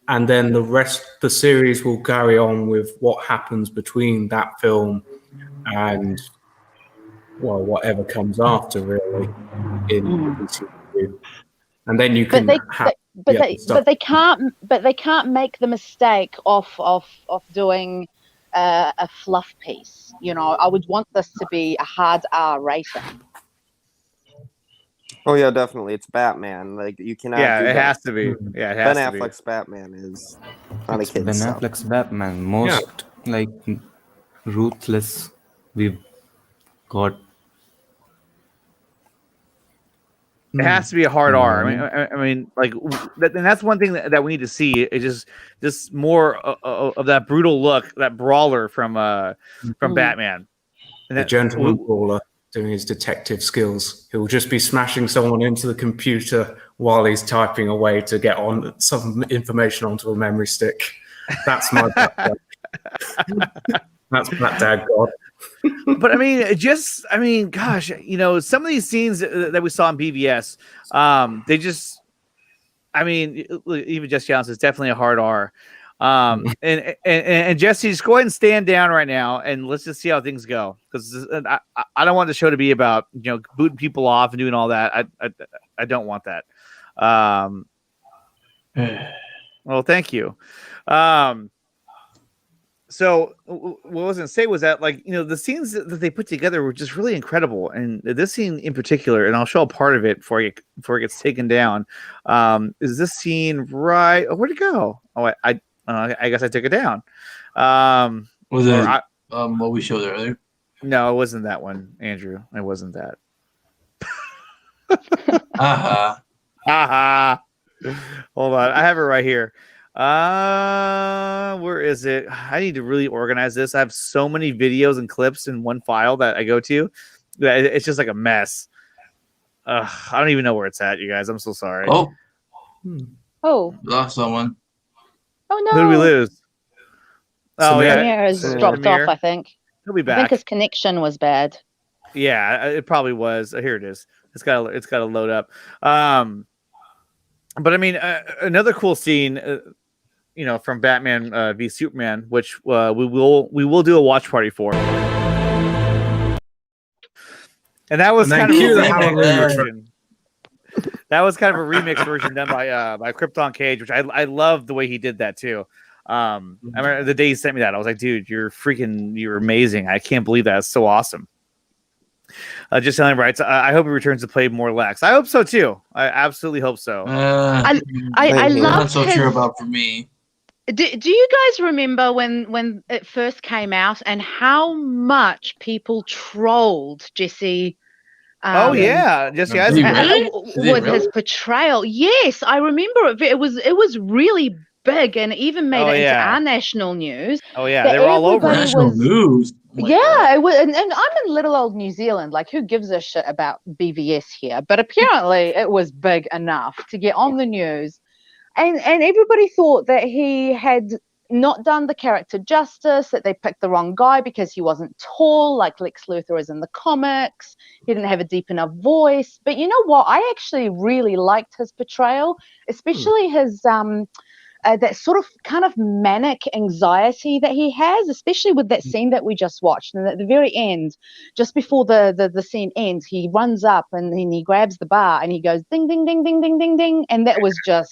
And then the series will carry on with what happens between that film and, well, whatever comes after, really, in the DCU. And then you can but they can't make the mistake of doing a fluff piece. You know, I would want this to be a hard R rating. Oh yeah, definitely. It's Batman. Like you cannot. Yeah, do it that. has to be. Yeah, it has Ben to be. Affleck's Batman is not a It's kid's Ben film. Affleck's Batman, most like ruthless we've got. It has to be a hard R. I mean, like, and that's one thing that we need to see. It's just more of that brutal look, that brawler from Batman. And the gentleman brawler doing his detective skills. He'll just be smashing someone into the computer while he's typing away to get on some information onto a memory stick. That's my Batman. That's Bat Dad God. But I mean, gosh, you know, some of these scenes that we saw in BVS, they just, I mean, even Jesse Johnson is definitely a hard R. And Jesse, just go ahead and stand down right now, and let's just see how things go. Because I don't want the show to be about, you know, booting people off and doing all that. I don't want that. Well, thank you. So what I was going to say was that, like, you know, the scenes that they put together were just really incredible. And this scene in particular, and I'll show a part of it before it gets taken down, is this scene right? Oh, where'd it go? Oh, I guess I took it down. Was it what we showed earlier? No, it wasn't that one, Andrew. It wasn't that. Hold on. I have it right here. Where is it? I need to really organize this. I have so many videos and clips in one file that I go to that it's just like a mess. I don't even know where it's at, you guys. I'm so sorry. Oh, Oh, We lost someone. oh no. Who did we lose? Oh yeah, Samir has Samir. dropped off, I think. He'll be I think back. his connection was bad. Yeah, it probably was. Here it is. It's got to load up. But I mean, another cool scene, from Batman v Superman, which we will do a watch party for. And that was kind of a remix version. That was kind of a remix version done by Krypton Cage, which I love the way he did that too. I remember the day he sent me that, I was like, dude, you're amazing. I can't believe that. It's so awesome. Just telling writes, I hope he returns to play more Lex. I hope so too. I absolutely hope so. I I'm love not so sure about for me. Do you guys remember when it first came out and how much people trolled Jesse? Oh yeah, Jesse Really? Eisenberg. With his portrayal. Yes, I remember it. It was really big and even made it into our national news. Oh yeah, they were all over. National news. Yeah, it was, and I'm in little old New Zealand. Like, who gives a shit about BVS here? But apparently, it was big enough to get on the news, and everybody thought that he had not done the character justice, that they picked the wrong guy because he wasn't tall like Lex Luthor is in the comics. He didn't have a deep enough voice. But you know what? I actually really liked his portrayal, especially his that sort of kind of manic anxiety that he has, especially with that scene that we just watched. And at the very end, just before the scene ends, he runs up and then he grabs the bar and he goes ding, ding, ding, ding, ding, ding, ding. And that was just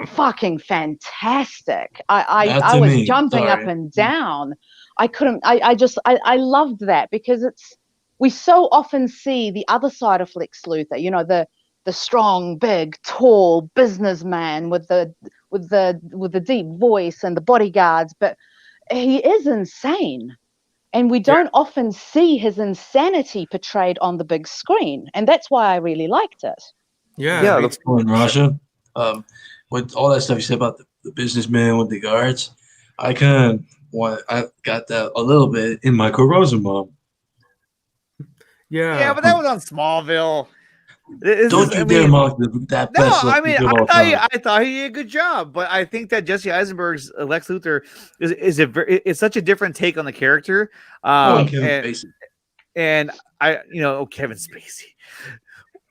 fucking fantastic. I was jumping up and down. I loved that because we so often see the other side of Lex Luthor, the strong, big, tall businessman with the deep voice and the bodyguards, but he is insane. And we don't often see his insanity portrayed on the big screen. And that's why I really liked it. Yeah. That's cool in Russia. With all that stuff you said about the businessman with the guards, I got that a little bit in Michael Rosenbaum. Yeah, but that was on Smallville. Don't you dare mock that. No, I mean, I thought he did a good job, but I think that Jesse Eisenberg's Lex Luthor is such a different take on the character. Kevin Spacey. And Kevin Spacey.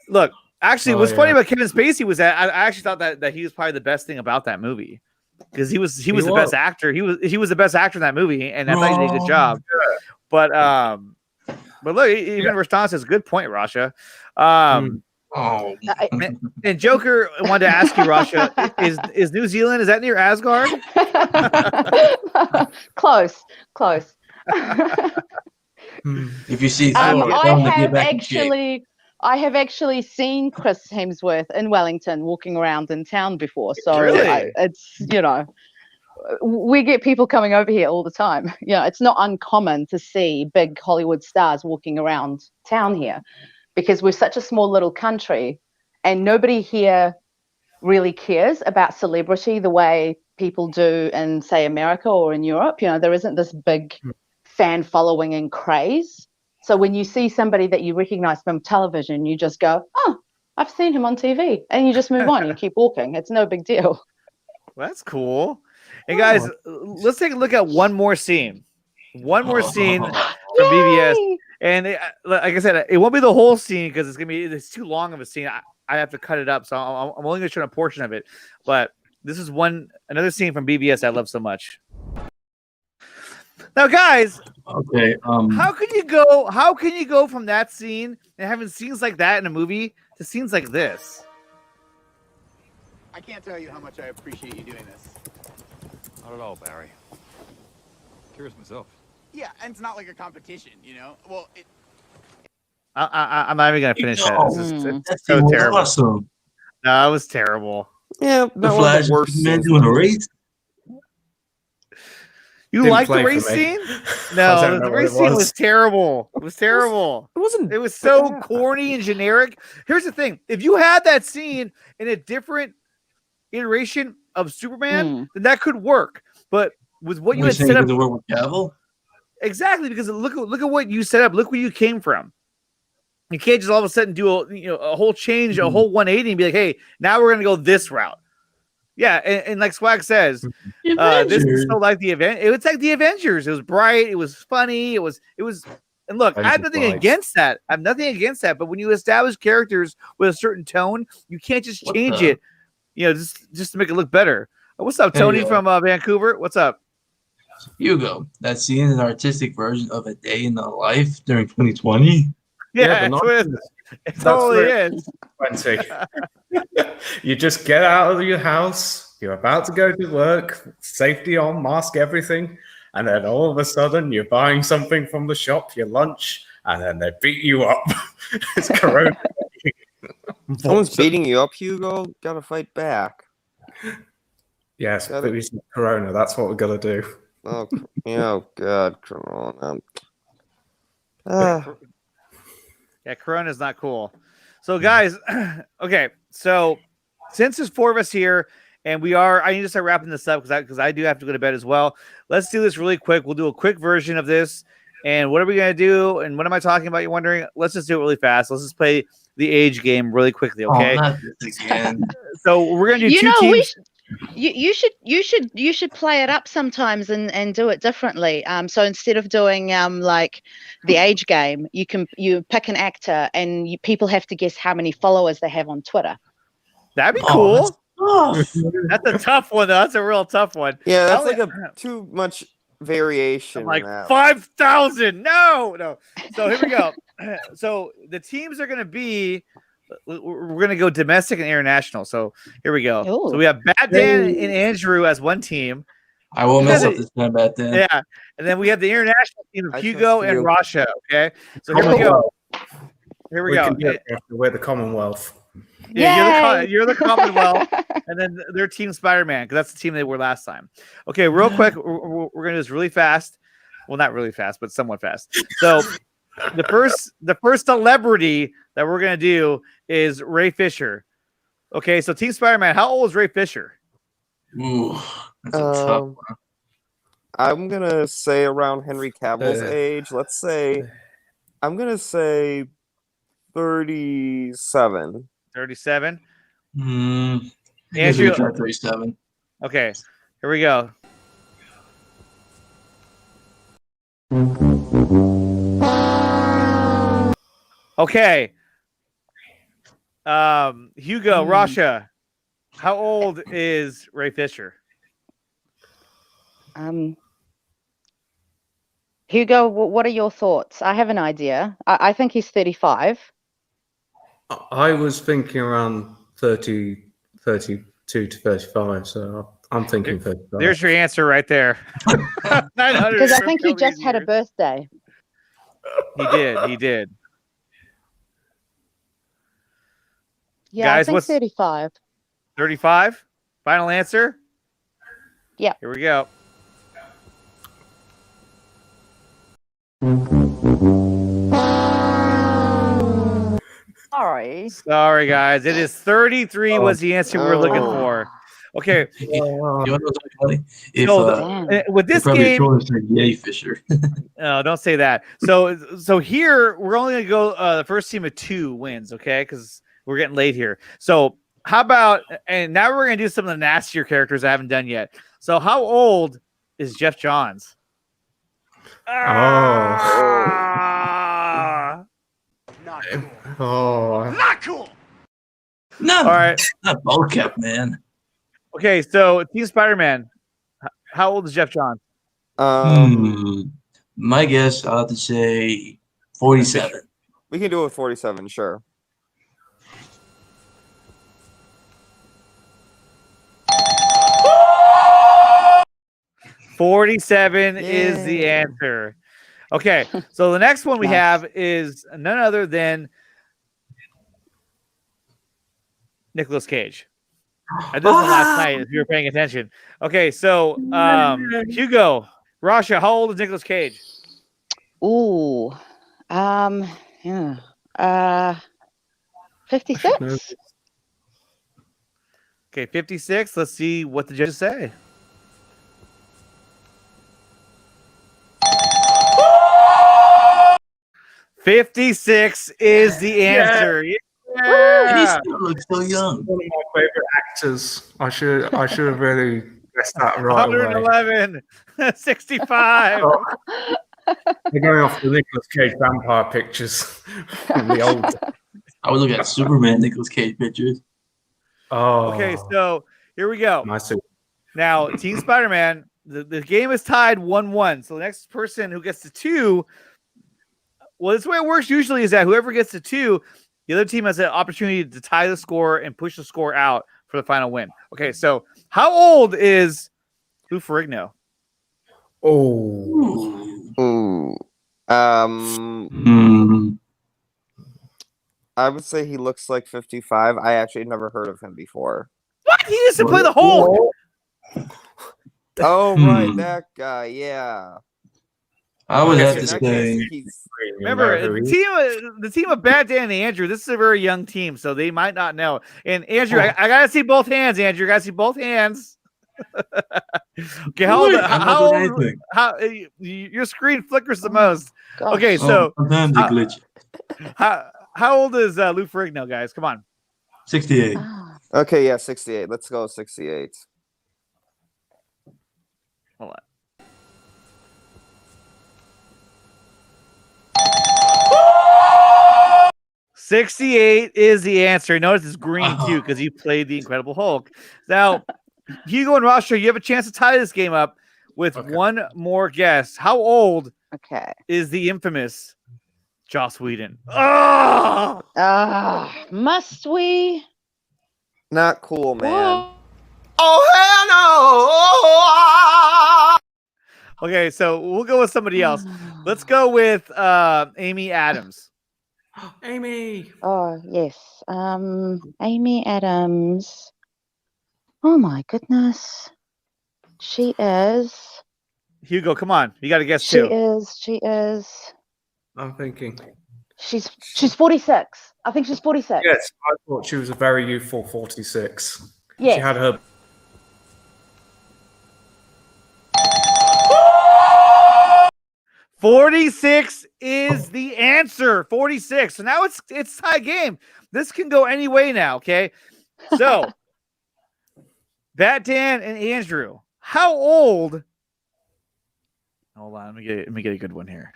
Look, actually, what's funny about Kevin Spacey was that I actually thought that he was probably the best thing about that movie because he was the best actor. He was the best actor in that movie, and I thought he did a good job. But look, even Rastan says, good point, Rasha. And Joker wanted to ask you, Rasha, is New Zealand, is that near Asgard? Close. If you see I have actually seen Chris Hemsworth in Wellington walking around in town before. So really? We get people coming over here all the time. It's not uncommon to see big Hollywood stars walking around town here because we're such a small little country and nobody here really cares about celebrity the way people do in, say, America or in Europe. There isn't this big fan following and craze. So when you see somebody that you recognize from television, you just go, oh, I've seen him on TV. And you just move on. You keep walking. It's no big deal. Well, that's cool. And guys, let's take a look at one more scene. One more scene from BBS. And like I said, it won't be the whole scene because it's too long of a scene. I have to cut it up. So I'm only going to show a portion of it. But this is another scene from BBS I love so much. Now, guys, okay, how can you go from that scene and having scenes like that in a movie to scenes like this? I can't tell you how much I appreciate you doing this. Not at all, Barry. Curious myself. Yeah, and it's not like a competition, Well, I'm not even gonna finish that. It's so terrible. Awesome. No, it was terrible. Yeah, the Flash man doing a race. You like the race scene? No, the race scene was terrible. It was terrible. It was so corny and generic. Here's the thing: if you had that scene in a different iteration of Superman, then that could work. But with what you had set up, work with Cavill? Exactly, because look at what you set up. Look where you came from. You can't just all of a sudden do a whole change, a whole 180, and be like, "Hey, now we're gonna go this route." Yeah, and like Swag says, this is Avengers. so like the event. It was like the Avengers. It was bright. It was funny. It was. And look, I have nothing against that. I have nothing against that. But when you establish characters with a certain tone, you can't just change it. Just to make it look better. What's up, Tony from Vancouver? What's up? Hugo, that scene is an artistic version of A Day in the Life during 2020. Yeah, it totally is. 20. You just get out of your house, you're about to go to work, safety on, mask, everything, and then all of a sudden you're buying something from the shop, your lunch, and then they beat you up. It's Corona. Someone's beating you up, Hugo. Gotta fight back. Yes, but it's Corona. That's what we're gonna do. Oh, God, Corona. Yeah, Corona's not cool. So, guys, okay. So, since there's 4 of us here, and I need to start wrapping this up because I do have to go to bed as well. Let's do this really quick. We'll do a quick version of this. And what are we gonna do? And what am I talking about? You're wondering. Let's just do it really fast. Let's just play the age game really quickly, okay? Oh, not this again. So we're gonna do 2 teams. You should play it up sometimes and do it differently. So instead of doing like the age game, you pick an actor and people have to guess how many followers they have on Twitter. That'd be cool. That's a tough one, though. That's a real tough one. Yeah, that's like too much variation. Like 5,000. No. So here we go. So the teams are gonna be. We're going to go domestic and international. So here we go. Ooh. So we have Batman and Andrew as one team. I won't mess up this time, Batman. Yeah. And then we have the international team of Hugo and Rasha. Okay. So here we go. Here we go. We're the Commonwealth. Yeah, you're the Commonwealth. And then their team Spider-Man, because that's the team they were last time. Okay, real quick. We're going to do this really fast. Well, not really fast, but somewhat fast. So the first celebrity that we're gonna do is Ray Fisher. Okay, so Team Spider-Man, how old is Ray Fisher? Ooh, that's a tough one. I'm gonna say around Henry Cavill's age. Let's say I'm gonna say 37. 37. Andrew, 37. Okay, here we go. Okay. Hugo, Rasha, how old is Ray Fisher? Hugo, what are your thoughts? I have an idea. I think he's 35. I was thinking around 30, 32 to 35, so I'm thinking 35. There's your answer right there. Because I think he just had a birthday. He did. Yeah, guys, I think 35. 35? Final answer? Yeah. Here we go. Sorry, guys. It is 33 was the answer we were looking for. Okay. With this game, Yay, Fisher. No, don't say that. So here we're only gonna go the first team of 2 wins, okay? Because we're getting late here. So how about, and now we're gonna do some of the nastier characters I haven't done yet. So how old is Jeff Johns? Not cool. No, all right, not ballcap, man. Okay, so Team Spider-Man, how old is Jeff Johns? My guess, I'll have to say 47. We can do it with 47, sure. $47 is the answer. Okay, so the next one we have is none other than Nicolas Cage. I did this one last night if you were paying attention. Okay, so Hugo, Rasha, how old is Nicolas Cage? Ooh, 56. Okay, 56. Let's see what the judges say. $56 is the answer. Yeah. He Yeah. still looks so young. One of my favorite actors. I should have really guessed that right away. 111. 65. Oh, they're going off the Nicolas Cage vampire pictures from the old. I would look at Superman Nicolas Cage pictures. Oh, Okay, so here we go. nice. Now, Team Spider-Man, the game is tied 1-1. So the next person who gets to 2, well, this way it works usually is that whoever gets to 2, the other team has an opportunity to tie the score and push the score out for the final win. Okay, so how old is Lou Ferrigno? Oh, Ooh. Hmm. I would say he looks like 55. I actually never heard of him before. What? He used to play the Hulk. Oh, right, that guy. Yeah. I would have In to that case, say. he's Remember, the team of Bad Dan and Andrew, this is a very young team, so they might not know. And Andrew, I got to see both hands, Andrew. I got to see both hands. Okay, how your screen flickers the most. Okay, so Sometimes it glitches. how old is Lou Ferrigno, guys? Come on. 68. okay. Yeah, 68. Let's go 68. Hold on. $68 is the answer. Notice it's green too because he played the Incredible Hulk. Now, Hugo and Rasha, you have a chance to tie this game up with one more guess. How old is the infamous Joss Whedon? Must we? Not cool, man. Oh, hell no! Okay, so we'll go with somebody else. Let's go with Amy Adams. Amy. Oh, yes. Amy Adams. Oh my goodness. She is. Hugo, come on. You got to guess too. She is. I'm thinking. She's 46. I think she's 46. Yes, I thought she was a very youthful 46. Yes. She had her. 46 is the answer. 46. So now it's tie game. This can go any way now, okay? So, Bat Dan and Andrew, how old? Hold on, let me get a good one here.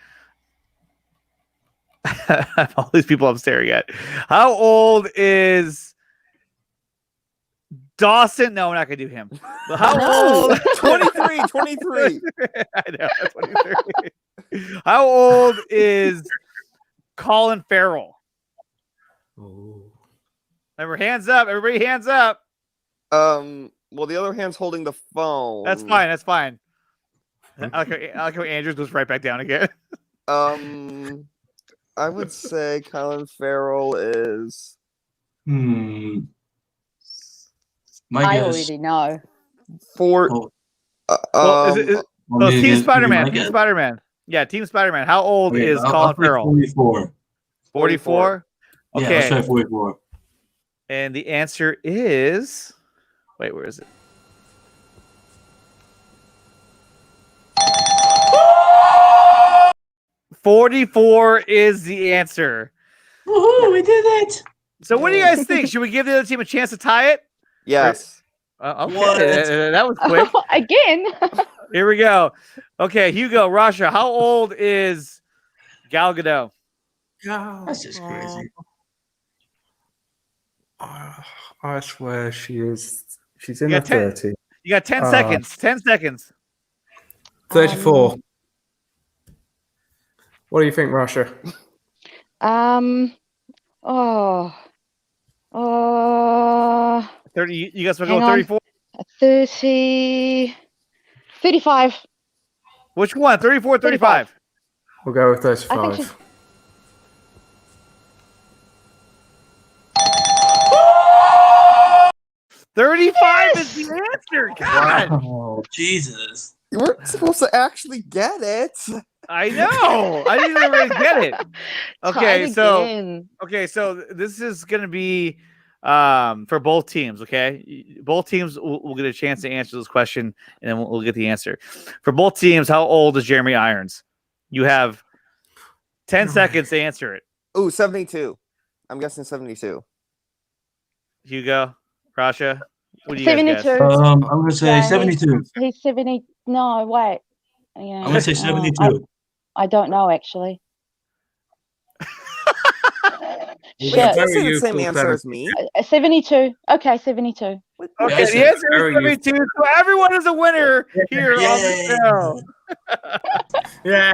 All these people I'm staring at. How old is Dawson? No, we're not gonna do him. But how old? 23. 23. I know. 23. How old is Colin Farrell? Oh. Remember, hands up. Everybody, hands up. Well, the other hand's holding the phone. That's fine. That's fine. I like how Andrews goes right back down again. I would say Colin Farrell is. My I guess. already know. Team Spider-Man. Team Spider-Man. Yeah, Team Spider-Man. How old is Colin Farrell? 44. 44? Okay. Yeah, let's try 44. And the answer is... Wait, where is it? $44 is the answer. Woohoo, we did it! So what do you guys think? Should we give the other team a chance to tie it? Yes. Okay, that was quick. Again. Here we go. Okay, Hugo, Rasha, how old is Gal Gadot? That's just crazy. I swear she's in her 30s. You got 10 seconds. 10 seconds. 34. What do you think, Rasha? 30. You guys want to go with 34? 35. Which one? 34 or 35? We'll go with 35. 35 is the answer. God. Oh, Jesus. You weren't supposed to actually get it. I know. I didn't even really get it. Okay, so this is gonna be for both teams. Okay, both teams will get a chance to answer this question, and then we'll get the answer. For both teams, how old is Jeremy Irons? You have 10 seconds to answer it. Ooh, 72. I'm guessing 72. Hugo, Rasha, what do you 72. guys guess? I'm gonna say Yeah, 72. He's 70. No, wait. Yeah, I'm gonna say 72. I don't know actually. Wait, Shit. did you say the same answer as me? 72. Okay, 72. Okay, Yeah, the answer is 72. So everyone is a winner here on the show. Yeah.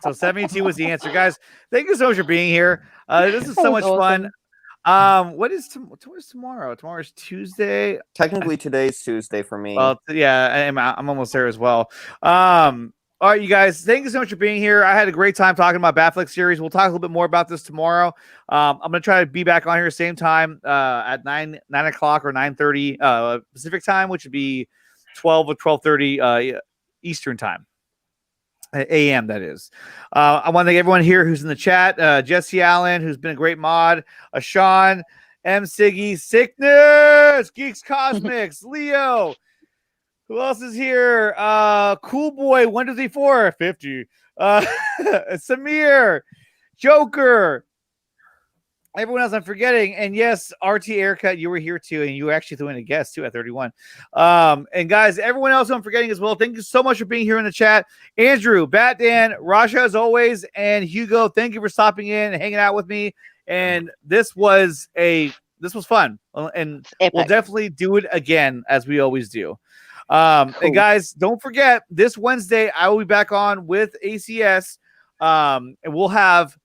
So 72 was the answer, guys. Thank you so much for being here. This is so much fun. What is what's tomorrow? Tomorrow's Tuesday. Technically, today's Tuesday for me. Well, yeah, I'm almost there as well. All right, you guys, thank you so much for being here. I had a great time talking about Batfleck series. We'll talk a little bit more about this tomorrow. I'm gonna try to be back on here same time at 9 o'clock or 9:30 Pacific time, which would be 12 or 12:30 Eastern time. AM, that is. I want to thank everyone here who's in the chat. Jesse Allen, who's been a great mod. Sean, M. Siggy, Sickness, Geeks Cosmics, Leo. Who else is here? Cool Boy, 1, 2, 3, 4, 50. Samir, Joker. Everyone else I'm forgetting. And yes, RT Aircut, you were here too. And you actually threw in a guest too at 31. And guys, everyone else I'm forgetting as well. Thank you so much for being here in the chat. Andrew, Bat Dan, Rasha as always, and Hugo, thank you for stopping in and hanging out with me. And this was fun. And we'll definitely do it again as we always do. And guys, don't forget this Wednesday, I will be back on with ACS. And we'll have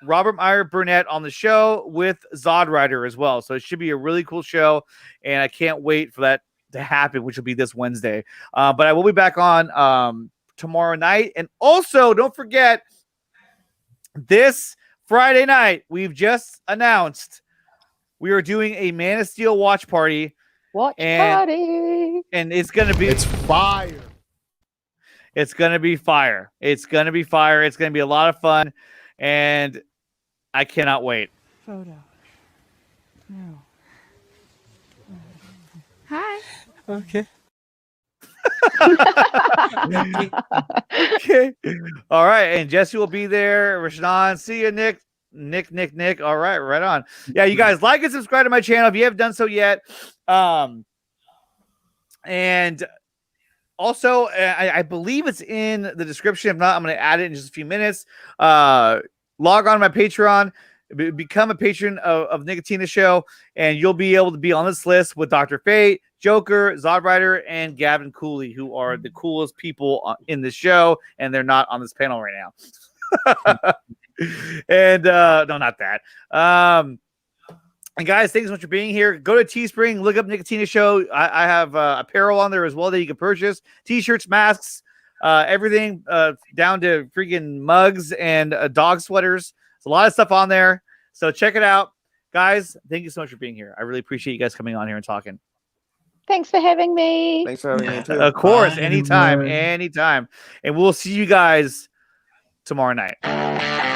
Robert Meyer Burnett on the show with Zod Rider as well. So it should be a really cool show. And I can't wait for that to happen, which will be this Wednesday. But I will be back on tomorrow night. And also don't forget this Friday night, we've just announced we are doing a Man of Steel watch party. Party. And it's going to be fire. It's going to be fire. It's going to be fire. It's going to be a lot of fun. And I cannot wait. Photo. No. Hi. Okay. Okay. All right. And Jesse will be there. Rashnan. See you, Nick. Nick. All right. Right on. Yeah, you guys like and subscribe to my channel if you haven't done so yet. And also, I believe it's in the description. If not, I'm going to add it in just a few minutes. Log on to my Patreon, become a patron of Nickatina Show, and you'll be able to be on this list with Dr. Fate, Joker, Zod Rider, and Gavin Cooley, who are the coolest people in the show, and they're not on this panel right now. And no, not that. And guys, thanks so much for being here. Go to Teespring, look up Nickatina Show. I have apparel on there as well that you can purchase. T-shirts, masks, everything down to freaking mugs and dog sweaters. There's a lot of stuff on there. So check it out. Guys, thank you so much for being here. I really appreciate you guys coming on here and talking. Thanks for having me. Thanks for having me too. Of course, Bye, anytime. everyone. And we'll see you guys tomorrow night.